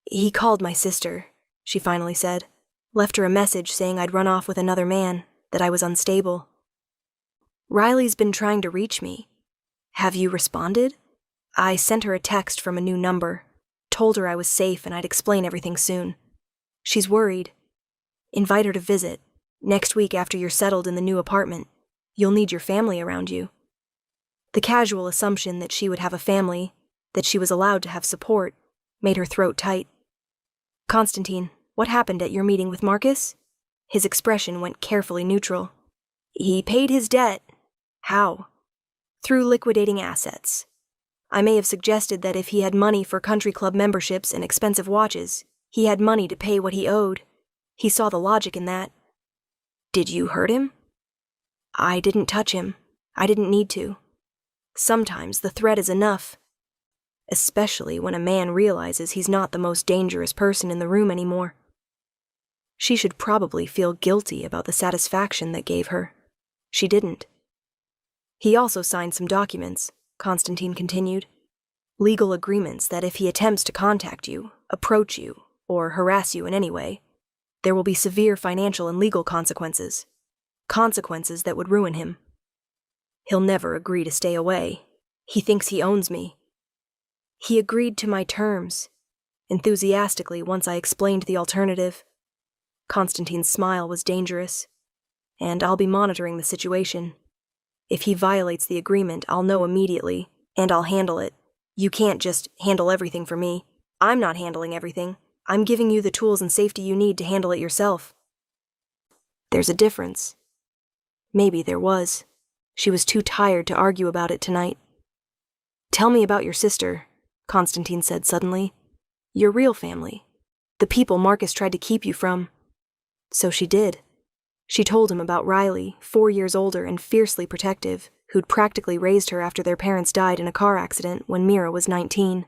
"He called my sister," she finally said. "Left her a message saying I'd run off with another man, that I was unstable. Riley's been trying to reach me. Have you responded? I sent her a text from a new number, told her I was safe and I'd explain everything soon. She's worried. Invite her to visit, next week after you're settled in the new apartment. You'll need your family around you." The casual assumption that she would have a family, that she was allowed to have support, made her throat tight. "Constantine, what happened at your meeting with Marcus?" His expression went carefully neutral. "He paid his debt." "How?" "Through liquidating assets. I may have suggested that if he had money for country club memberships and expensive watches, he had money to pay what he owed. He saw the logic in that." "Did you hurt him?" "I didn't touch him. I didn't need to. Sometimes the threat is enough, especially when a man realizes he's not the most dangerous person in the room anymore." She should probably feel guilty about the satisfaction that gave her. She didn't. "He also signed some documents," Constantine continued. "Legal agreements that if he attempts to contact you, approach you, or harass you in any way, there will be severe financial and legal consequences. Consequences that would ruin him. He'll never agree to stay away. He thinks he owns me. He agreed to my terms, enthusiastically once I explained the alternative." Constantine's smile was dangerous. "And I'll be monitoring the situation. If he violates the agreement, I'll know immediately, and I'll handle it. You can't just handle everything for me. I'm not handling everything. I'm giving you the tools and safety you need to handle it yourself." There's a difference. Maybe there was. She was too tired to argue about it tonight. "Tell me about your sister," Constantine said suddenly. "Your real family. The people Marcus tried to keep you from." So she did. She told him about Riley, 4 years older and fiercely protective, who'd practically raised her after their parents died in a car accident when Mira was 19.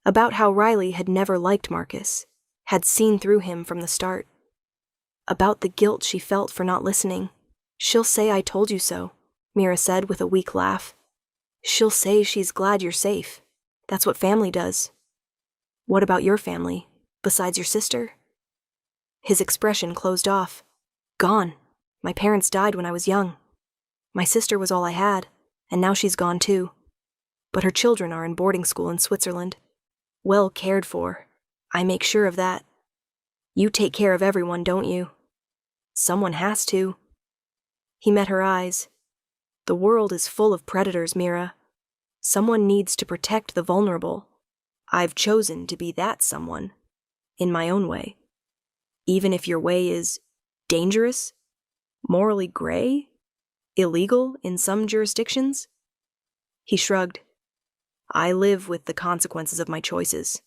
About how Riley had never liked Marcus, had seen through him from the start. About the guilt she felt for not listening. "She'll say I told you so," Mira said with a weak laugh. "She'll say she's glad you're safe. That's what family does." "What about your family, besides your sister?" His expression closed off. "Gone. My parents died when I was young. My sister was all I had, and now she's gone too. But her children are in boarding school in Switzerland. Well cared for. I make sure of that. You take care of everyone, don't you?" "Someone has to." He met her eyes. "The world is full of predators, Mira. Someone needs to protect the vulnerable. I've chosen to be that someone, in my own way. Even if your way is dangerous, morally gray, illegal in some jurisdictions." He shrugged. "I live with the consequences of my choices.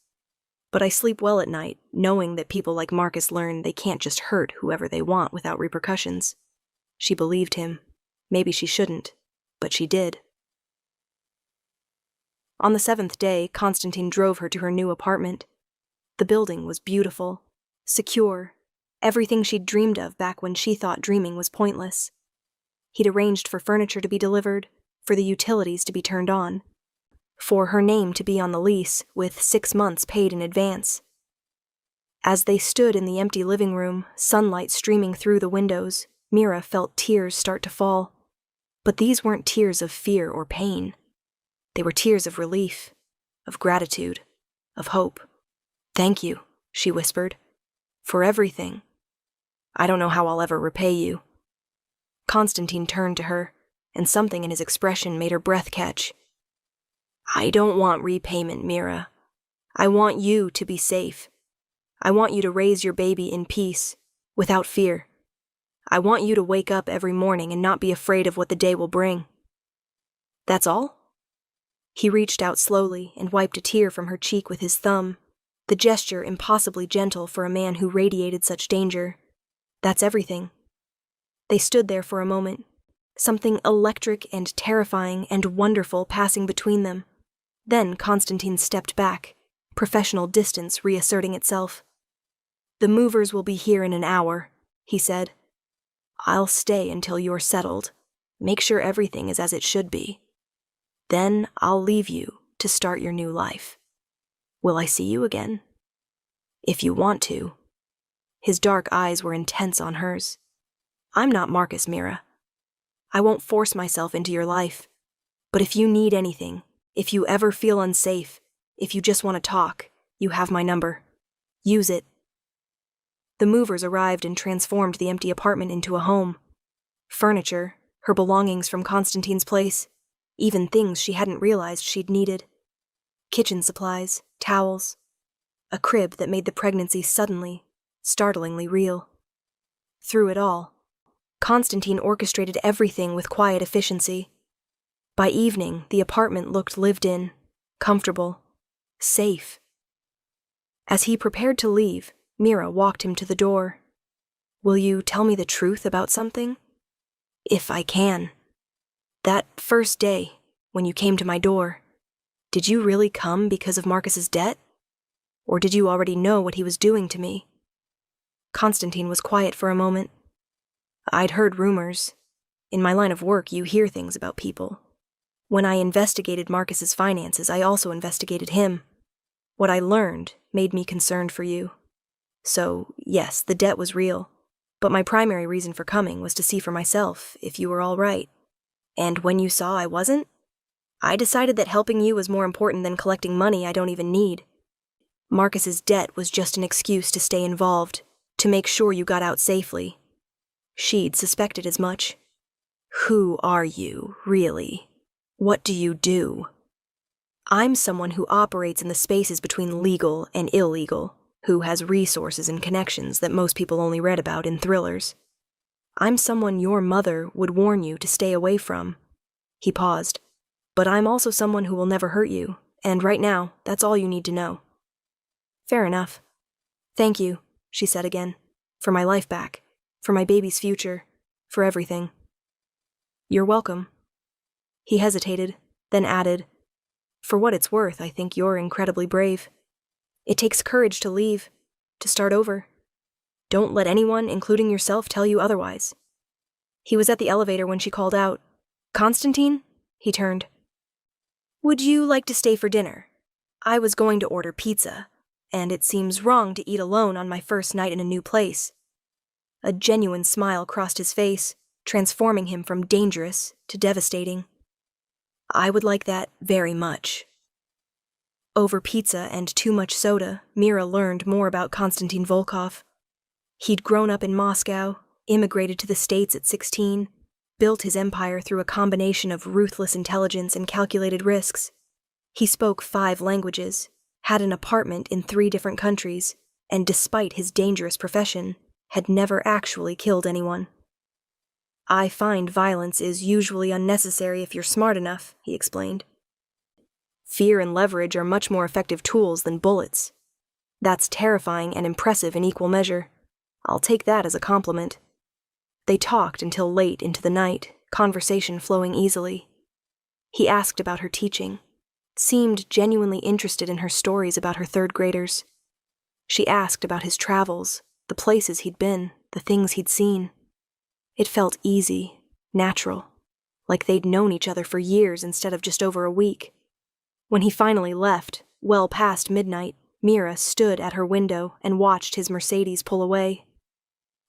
But I sleep well at night, knowing that people like Marcus learn they can't just hurt whoever they want without repercussions." She believed him. Maybe she shouldn't, but she did. On the 7th day, Constantine drove her to her new apartment. The building was beautiful, secure, everything she'd dreamed of back when she thought dreaming was pointless. He'd arranged for furniture to be delivered, for the utilities to be turned on, for her name to be on the lease with 6 months paid in advance. As they stood in the empty living room, sunlight streaming through the windows, Mira felt tears start to fall. But these weren't tears of fear or pain. They were tears of relief, of gratitude, of hope. "Thank you," she whispered, "for everything. I don't know how I'll ever repay you." Constantine turned to her, and something in his expression made her breath catch. "I don't want repayment, Mira. I want you to be safe. I want you to raise your baby in peace, without fear. I want you to wake up every morning and not be afraid of what the day will bring." "That's all?" He reached out slowly and wiped a tear from her cheek with his thumb, the gesture impossibly gentle for a man who radiated such danger. "That's everything." They stood there for a moment, something electric and terrifying and wonderful passing between them. Then Constantine stepped back, professional distance reasserting itself. "The movers will be here in an hour," he said. "I'll stay until you're settled, make sure everything is as it should be. Then I'll leave you to start your new life. Will I see you again?" "If you want to." His dark eyes were intense on hers. "I'm not Marcus, Mira. I won't force myself into your life. But if you need anything, if you ever feel unsafe, if you just want to talk, you have my number. Use it." The movers arrived and transformed the empty apartment into a home. Furniture, her belongings from Constantine's place, even things she hadn't realized she'd needed. Kitchen supplies, towels. A crib that made the pregnancy suddenly, startlingly real. Through it all, Constantine orchestrated everything with quiet efficiency. By evening, the apartment looked lived in, comfortable, safe. As he prepared to leave, Mira walked him to the door. "Will you tell me the truth about something?" "If I can. That first day, when you came to my door, did you really come because of Marcus's debt? Or did you already know what he was doing to me?" Constantine was quiet for a moment. "I'd heard rumors. In my line of work, you hear things about people. When I investigated Marcus's finances, I also investigated him. What I learned made me concerned for you. So, yes, the debt was real, but my primary reason for coming was to see for myself if you were all right. And when you saw I wasn't, I decided that helping you was more important than collecting money I don't even need. Marcus's debt was just an excuse to stay involved, to make sure you got out safely. She'd suspected as much. Who are you, really? What do you do?" "I'm someone who operates in the spaces between legal and illegal, who has resources and connections that most people only read about in thrillers. I'm someone your mother would warn you to stay away from." He paused. "But I'm also someone who will never hurt you, and right now, that's all you need to know." "Fair enough. Thank you," she said again, "for my life back, for my baby's future, for everything." "You're welcome." He hesitated, then added, "For what it's worth, I think you're incredibly brave. It takes courage to leave, to start over. Don't let anyone, including yourself, tell you otherwise." He was at the elevator when she called out, "Constantine?" He turned. "Would you like to stay for dinner? I was going to order pizza, and it seems wrong to eat alone on my first night in a new place." A genuine smile crossed his face, transforming him from dangerous to devastating. "I would like that very much." Over pizza and too much soda, Mira learned more about Konstantin Volkov. He'd grown up in Moscow, immigrated to the States at 16, built his empire through a combination of ruthless intelligence and calculated risks. He spoke 5 languages, had an apartment in 3 different countries, and despite his dangerous profession, had never actually killed anyone. "I find violence is usually unnecessary if you're smart enough," he explained. "Fear and leverage are much more effective tools than bullets. That's terrifying and impressive in equal measure. I'll take that as a compliment." They talked until late into the night, conversation flowing easily. He asked about her teaching, seemed genuinely interested in her stories about her 3rd graders. She asked about his travels, the places he'd been, the things he'd seen. It felt easy, natural, like they'd known each other for years instead of just over a week. When he finally left, well past midnight, Mira stood at her window and watched his Mercedes pull away.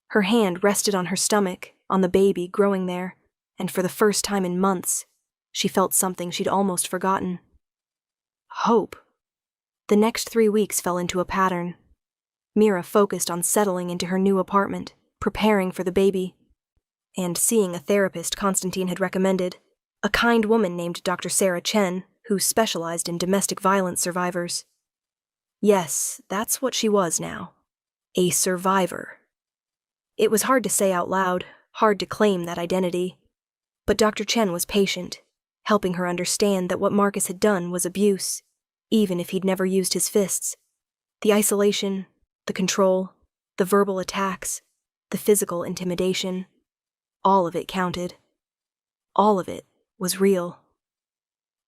Her hand rested on her stomach, on the baby growing there, and for the first time in months, she felt something she'd almost forgotten. Hope. The next 3 weeks fell into a pattern. Mira focused on settling into her new apartment, preparing for the baby, and seeing a therapist Constantine had recommended, a kind woman named Dr. Sarah Chen, who specialized in domestic violence survivors. Yes, that's what she was now. A survivor. It was hard to say out loud, hard to claim that identity. But Dr. Chen was patient, helping her understand that what Marcus had done was abuse, even if he'd never used his fists. The isolation, the control, the verbal attacks, the physical intimidation, all of it counted. All of it was real.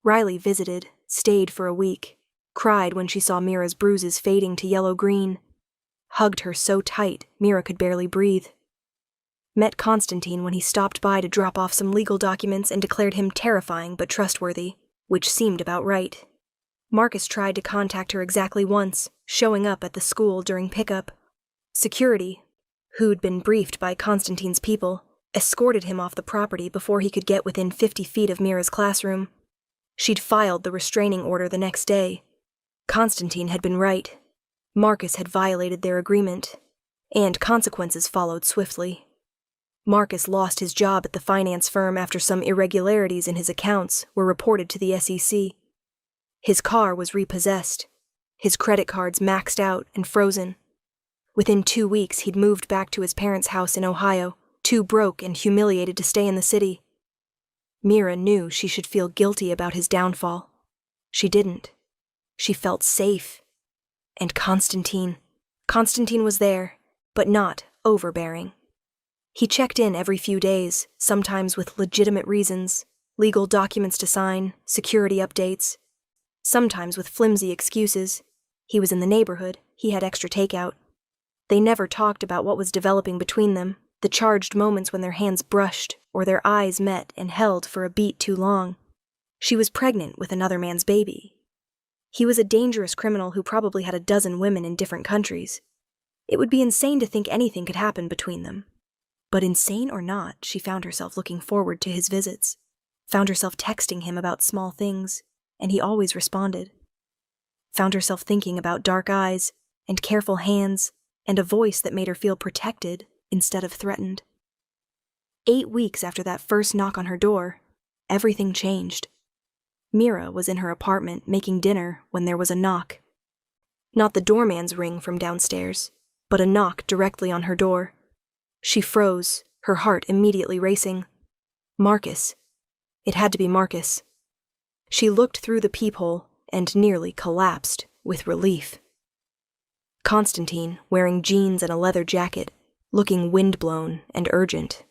Riley visited, stayed for a week, cried when she saw Mira's bruises fading to yellow-green, hugged her so tight Mira could barely breathe. Met Constantine when he stopped by to drop off some legal documents and declared him terrifying but trustworthy, which seemed about right. Marcus tried to contact her exactly once, showing up at the school during pickup. Security, who'd been briefed by Constantine's people, escorted him off the property before he could get within 50 feet of Mira's classroom. She'd filed the restraining order the next day. Constantine had been right. Marcus had violated their agreement, and consequences followed swiftly. Marcus lost his job at the finance firm after some irregularities in his accounts were reported to the SEC. His car was repossessed, his credit cards maxed out and frozen. Within 2 weeks, he'd moved back to his parents' house in Ohio, too broke and humiliated to stay in the city. Mira knew she should feel guilty about his downfall. She didn't. She felt safe. And Constantine was there, but not overbearing. He checked in every few days, sometimes with legitimate reasons, legal documents to sign, security updates, sometimes with flimsy excuses. He was in the neighborhood, he had extra takeout. They never talked about what was developing between them, the charged moments when their hands brushed or their eyes met and held for a beat too long. She was pregnant with another man's baby. He was a dangerous criminal who probably had a dozen women in different countries. It would be insane to think anything could happen between them. But insane or not, she found herself looking forward to his visits, found herself texting him about small things, and he always responded. Found herself thinking about dark eyes and careful hands and a voice that made her feel protected instead of threatened. 8 weeks after that first knock on her door, everything changed. Mira was in her apartment making dinner when there was a knock. Not the doorman's ring from downstairs, but a knock directly on her door. She froze, her heart immediately racing. Marcus. It had to be Marcus. She looked through the peephole and nearly collapsed with relief. Constantine, wearing jeans and a leather jacket, looking windblown and urgent.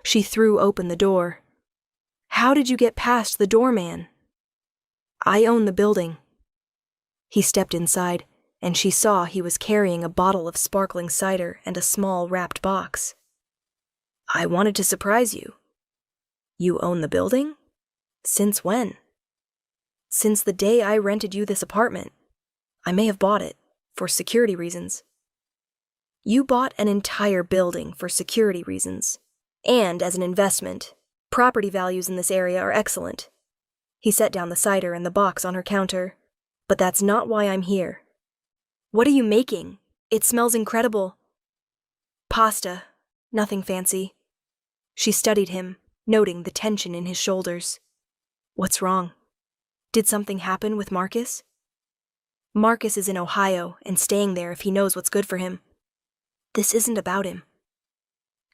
She threw open the door. "How did you get past the doorman?" "I own the building." He stepped inside, and she saw he was carrying a bottle of sparkling cider and a small wrapped box. "I wanted to surprise you." "You own the building? Since when?" "Since the day I rented you this apartment. I may have bought it, for security reasons." "You bought an entire building for security reasons, and as an investment. Property values in this area are excellent." He set down the cider and the box on her counter. "But that's not why I'm here." "What are you making? It smells incredible." "Pasta. Nothing fancy." She studied him, noting the tension in his shoulders. "What's wrong? Did something happen with Marcus?" "Marcus is in Ohio and staying there if he knows what's good for him." "This isn't about him."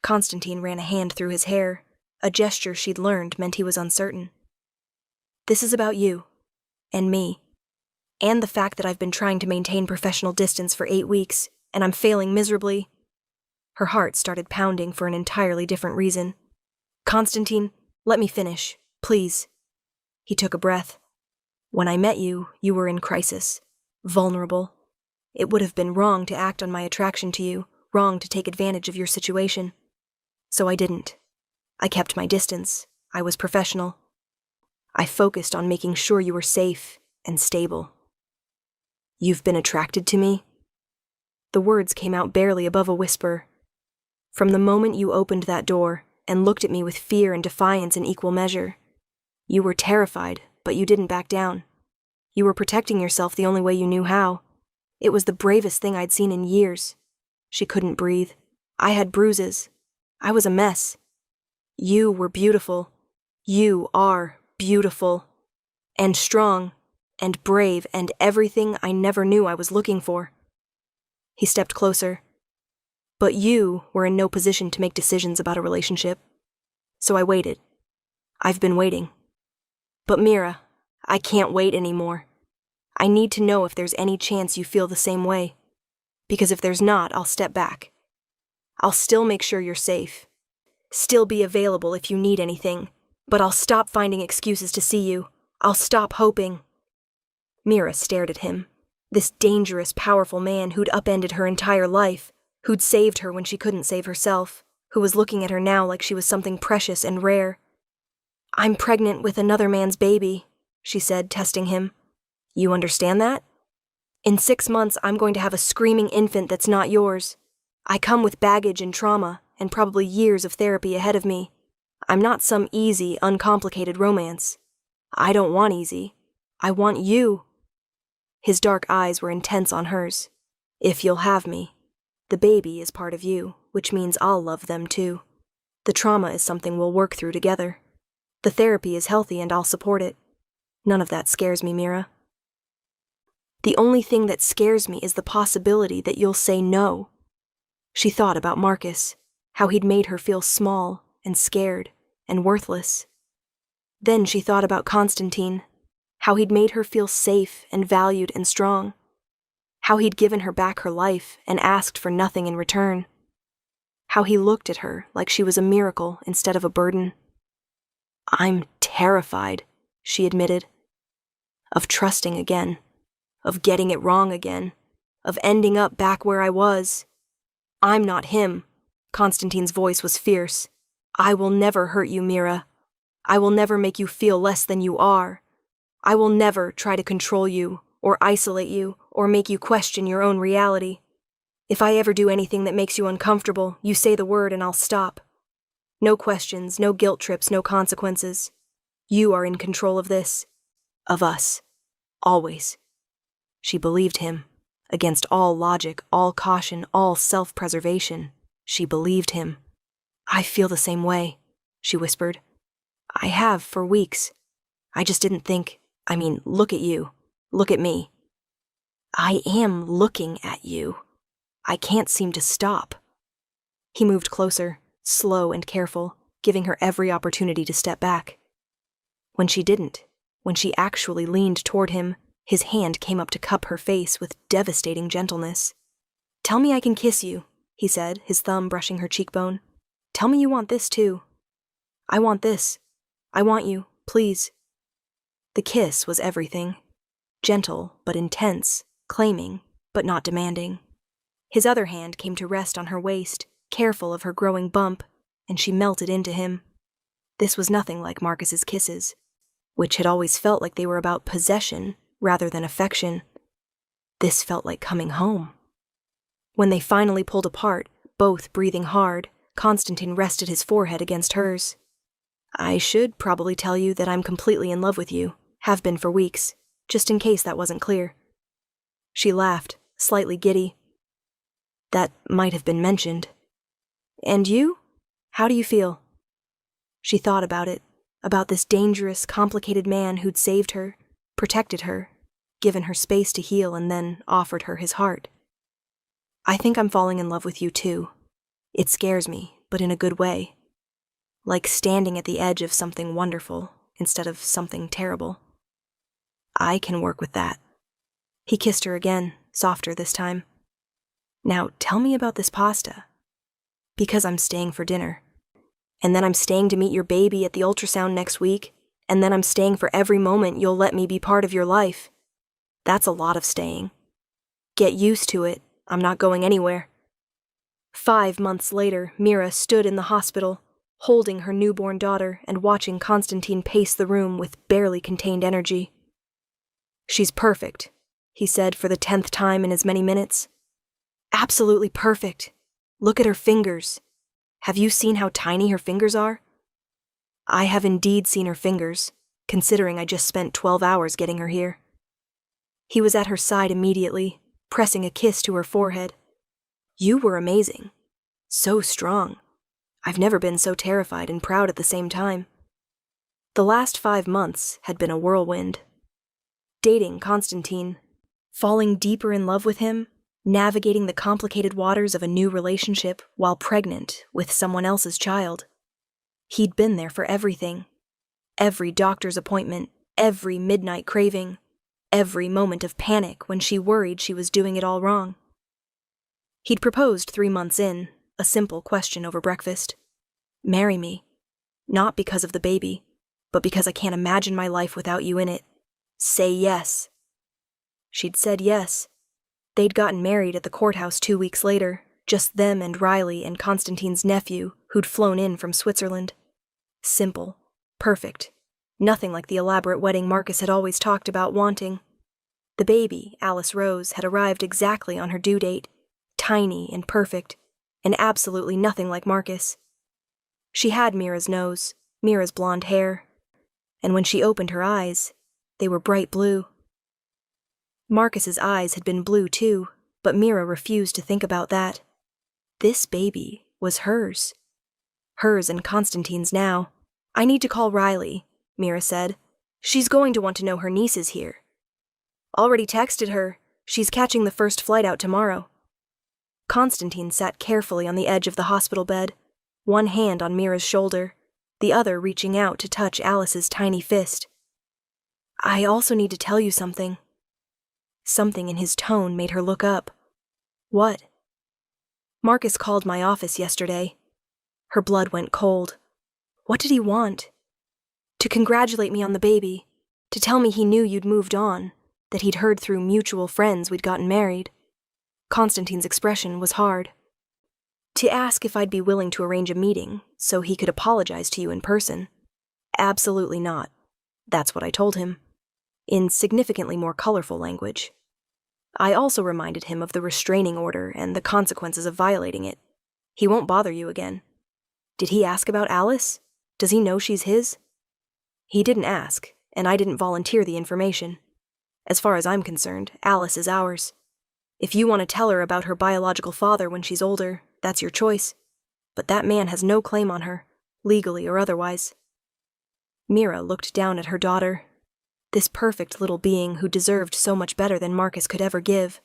Constantine ran a hand through his hair. A gesture she'd learned meant he was uncertain. "This is about you. And me. And the fact that I've been trying to maintain professional distance for 8 weeks, and I'm failing miserably." Her heart started pounding for an entirely different reason. "Constantine, let me finish, please." He took a breath. "When I met you, you were in crisis. Vulnerable. It would have been wrong to act on my attraction to you, wrong to take advantage of your situation. So I didn't. I kept my distance. I was professional. I focused on making sure you were safe and stable." "You've been attracted to me?" The words came out barely above a whisper. "From the moment you opened that door, and looked at me with fear and defiance in equal measure. You were terrified, but you didn't back down. You were protecting yourself the only way you knew how. It was the bravest thing I'd seen in years. She couldn't breathe. I had bruises. I was a mess. You were beautiful. You are beautiful. And strong. And brave. And everything I never knew I was looking for. He stepped closer. But you were in no position to make decisions about a relationship. So I waited. I've been waiting. But Mira, I can't wait anymore. I need to know if there's any chance you feel the same way. Because if there's not, I'll step back. I'll still make sure you're safe. Still be available if you need anything. But I'll stop finding excuses to see you. I'll stop hoping. Mira stared at him. This dangerous, powerful man who'd upended her entire life, who'd saved her when she couldn't save herself, who was looking at her now like she was something precious and rare. I'm pregnant with another man's baby, she said, testing him. You understand that? In 6 months, I'm going to have a screaming infant that's not yours. I come with baggage and trauma, and probably years of therapy ahead of me. I'm not some easy, uncomplicated romance. I don't want easy. I want you. His dark eyes were intense on hers. If you'll have me. The baby is part of you, which means I'll love them too. The trauma is something we'll work through together. The therapy is healthy and I'll support it. None of that scares me, Mira. The only thing that scares me is the possibility that you'll say no. She thought about Marcus, how he'd made her feel small and scared and worthless. Then she thought about Constantine, how he'd made her feel safe and valued and strong, how he'd given her back her life and asked for nothing in return, how he looked at her like she was a miracle instead of a burden. I'm terrified, she admitted, of trusting again, of getting it wrong again, of ending up back where I was. I'm not him. Constantine's voice was fierce. I will never hurt you, Mira. I will never make you feel less than you are. I will never try to control you, or isolate you, or make you question your own reality. If I ever do anything that makes you uncomfortable, you say the word and I'll stop. No questions, no guilt trips, no consequences. You are in control of this. Of us. Always. She believed him. Against all logic, all caution, all self-preservation. She believed him. I feel the same way, she whispered. I have for weeks. I just didn't think. Look at you. Look at me. I am looking at you. I can't seem to stop. He moved closer, slow and careful, giving her every opportunity to step back. When she didn't, when she actually leaned toward him, his hand came up to cup her face with devastating gentleness. Tell me I can kiss you, he said, his thumb brushing her cheekbone. Tell me you want this too. I want this. I want you, please. The kiss was everything. Gentle but intense, claiming but not demanding. His other hand came to rest on her waist, careful of her growing bump, and she melted into him. This was nothing like Marcus's kisses, which had always felt like they were about possession rather than affection. This felt like coming home. When they finally pulled apart, both breathing hard, Constantine rested his forehead against hers. I should probably tell you that I'm completely in love with you, have been for weeks, just in case that wasn't clear. She laughed, slightly giddy. That might have been mentioned. And you? How do you feel? She thought about it, about this dangerous, complicated man who'd saved her, protected her, given her space to heal, and then offered her his heart. I think I'm falling in love with you too. It scares me, but in a good way. Like standing at the edge of something wonderful instead of something terrible. I can work with that. He kissed her again, softer this time. Now tell me about this pasta. Because I'm staying for dinner. And then I'm staying to meet your baby at the ultrasound next week. And then I'm staying for every moment you'll let me be part of your life. That's a lot of staying. Get used to it. I'm not going anywhere. 5 months later, Mira stood in the hospital, holding her newborn daughter and watching Constantine pace the room with barely contained energy. She's perfect, he said for the 10th time in as many minutes. Absolutely perfect. Look at her fingers. Have you seen how tiny her fingers are?" "I have indeed seen her fingers, considering I just spent 12 hours getting her here." He was at her side immediately, pressing a kiss to her forehead. "You were amazing. So strong. I've never been so terrified and proud at the same time." The last 5 months had been a whirlwind. Dating Constantine, falling deeper in love with him, navigating the complicated waters of a new relationship while pregnant with someone else's child. He'd been there for everything. Every doctor's appointment, every midnight craving, every moment of panic when she worried she was doing it all wrong. He'd proposed 3 months in, a simple question over breakfast. "Marry me. Not because of the baby, but because I can't imagine my life without you in it. Say yes." She'd said yes. They'd gotten married at the courthouse 2 weeks later, just them and Riley and Constantine's nephew, who'd flown in from Switzerland. Simple. Perfect. Nothing like the elaborate wedding Marcus had always talked about wanting. The baby, Alice Rose, had arrived exactly on her due date, tiny and perfect, and absolutely nothing like Marcus. She had Mira's nose, Mira's blonde hair, and when she opened her eyes, they were bright blue. Marcus's eyes had been blue too, but Mira refused to think about that. This baby was hers. Hers and Constantine's now. "I need to call Riley," Mira said. "She's going to want to know her niece is here." "Already texted her. She's catching the first flight out tomorrow." Constantine sat carefully on the edge of the hospital bed, one hand on Mira's shoulder, the other reaching out to touch Alice's tiny fist. "I also need to tell you something." Something in his tone made her look up. "What?" "Marcus called my office yesterday." Her blood went cold. What did he want? "To congratulate me on the baby, to tell me he knew you'd moved on, that he'd heard through mutual friends we'd gotten married." Constantine's expression was hard. "To ask if I'd be willing to arrange a meeting so he could apologize to you in person." "Absolutely not." That's what I told him, in significantly more colorful language. I also reminded him of the restraining order and the consequences of violating it. He won't bother you again. Did he ask about Alice? Does he know she's his? He didn't ask, and I didn't volunteer the information. As far as I'm concerned, Alice is ours. If you want to tell her about her biological father when she's older, that's your choice. But that man has no claim on her, legally or otherwise. Mira looked down at her daughter. This perfect little being who deserved so much better than Marcus could ever give.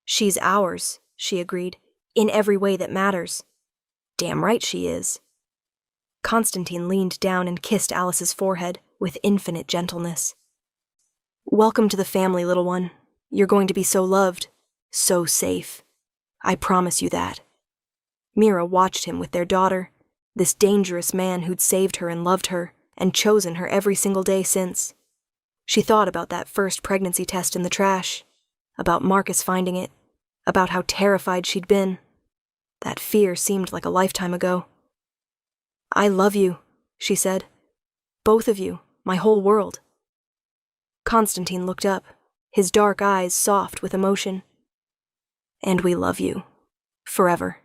"She's ours," she agreed, "in every way that matters." "Damn right she is." Constantine leaned down and kissed Alice's forehead with infinite gentleness. "Welcome to the family, little one. You're going to be so loved, so safe. I promise you that." Mira watched him with their daughter, this dangerous man who'd saved her and loved her, and chosen her every single day since. She thought about that first pregnancy test in the trash, about Marcus finding it, about how terrified she'd been. That fear seemed like a lifetime ago. "I love you," she said. "Both of you, my whole world." Constantine looked up, his dark eyes soft with emotion. "And we love you. Forever."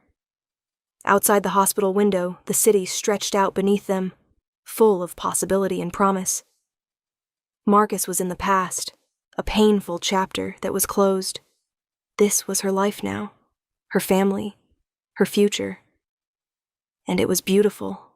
Outside the hospital window, the city stretched out beneath them, full of possibility and promise. Marcus was in the past, a painful chapter that was closed. This was her life now, her family, her future. And it was beautiful.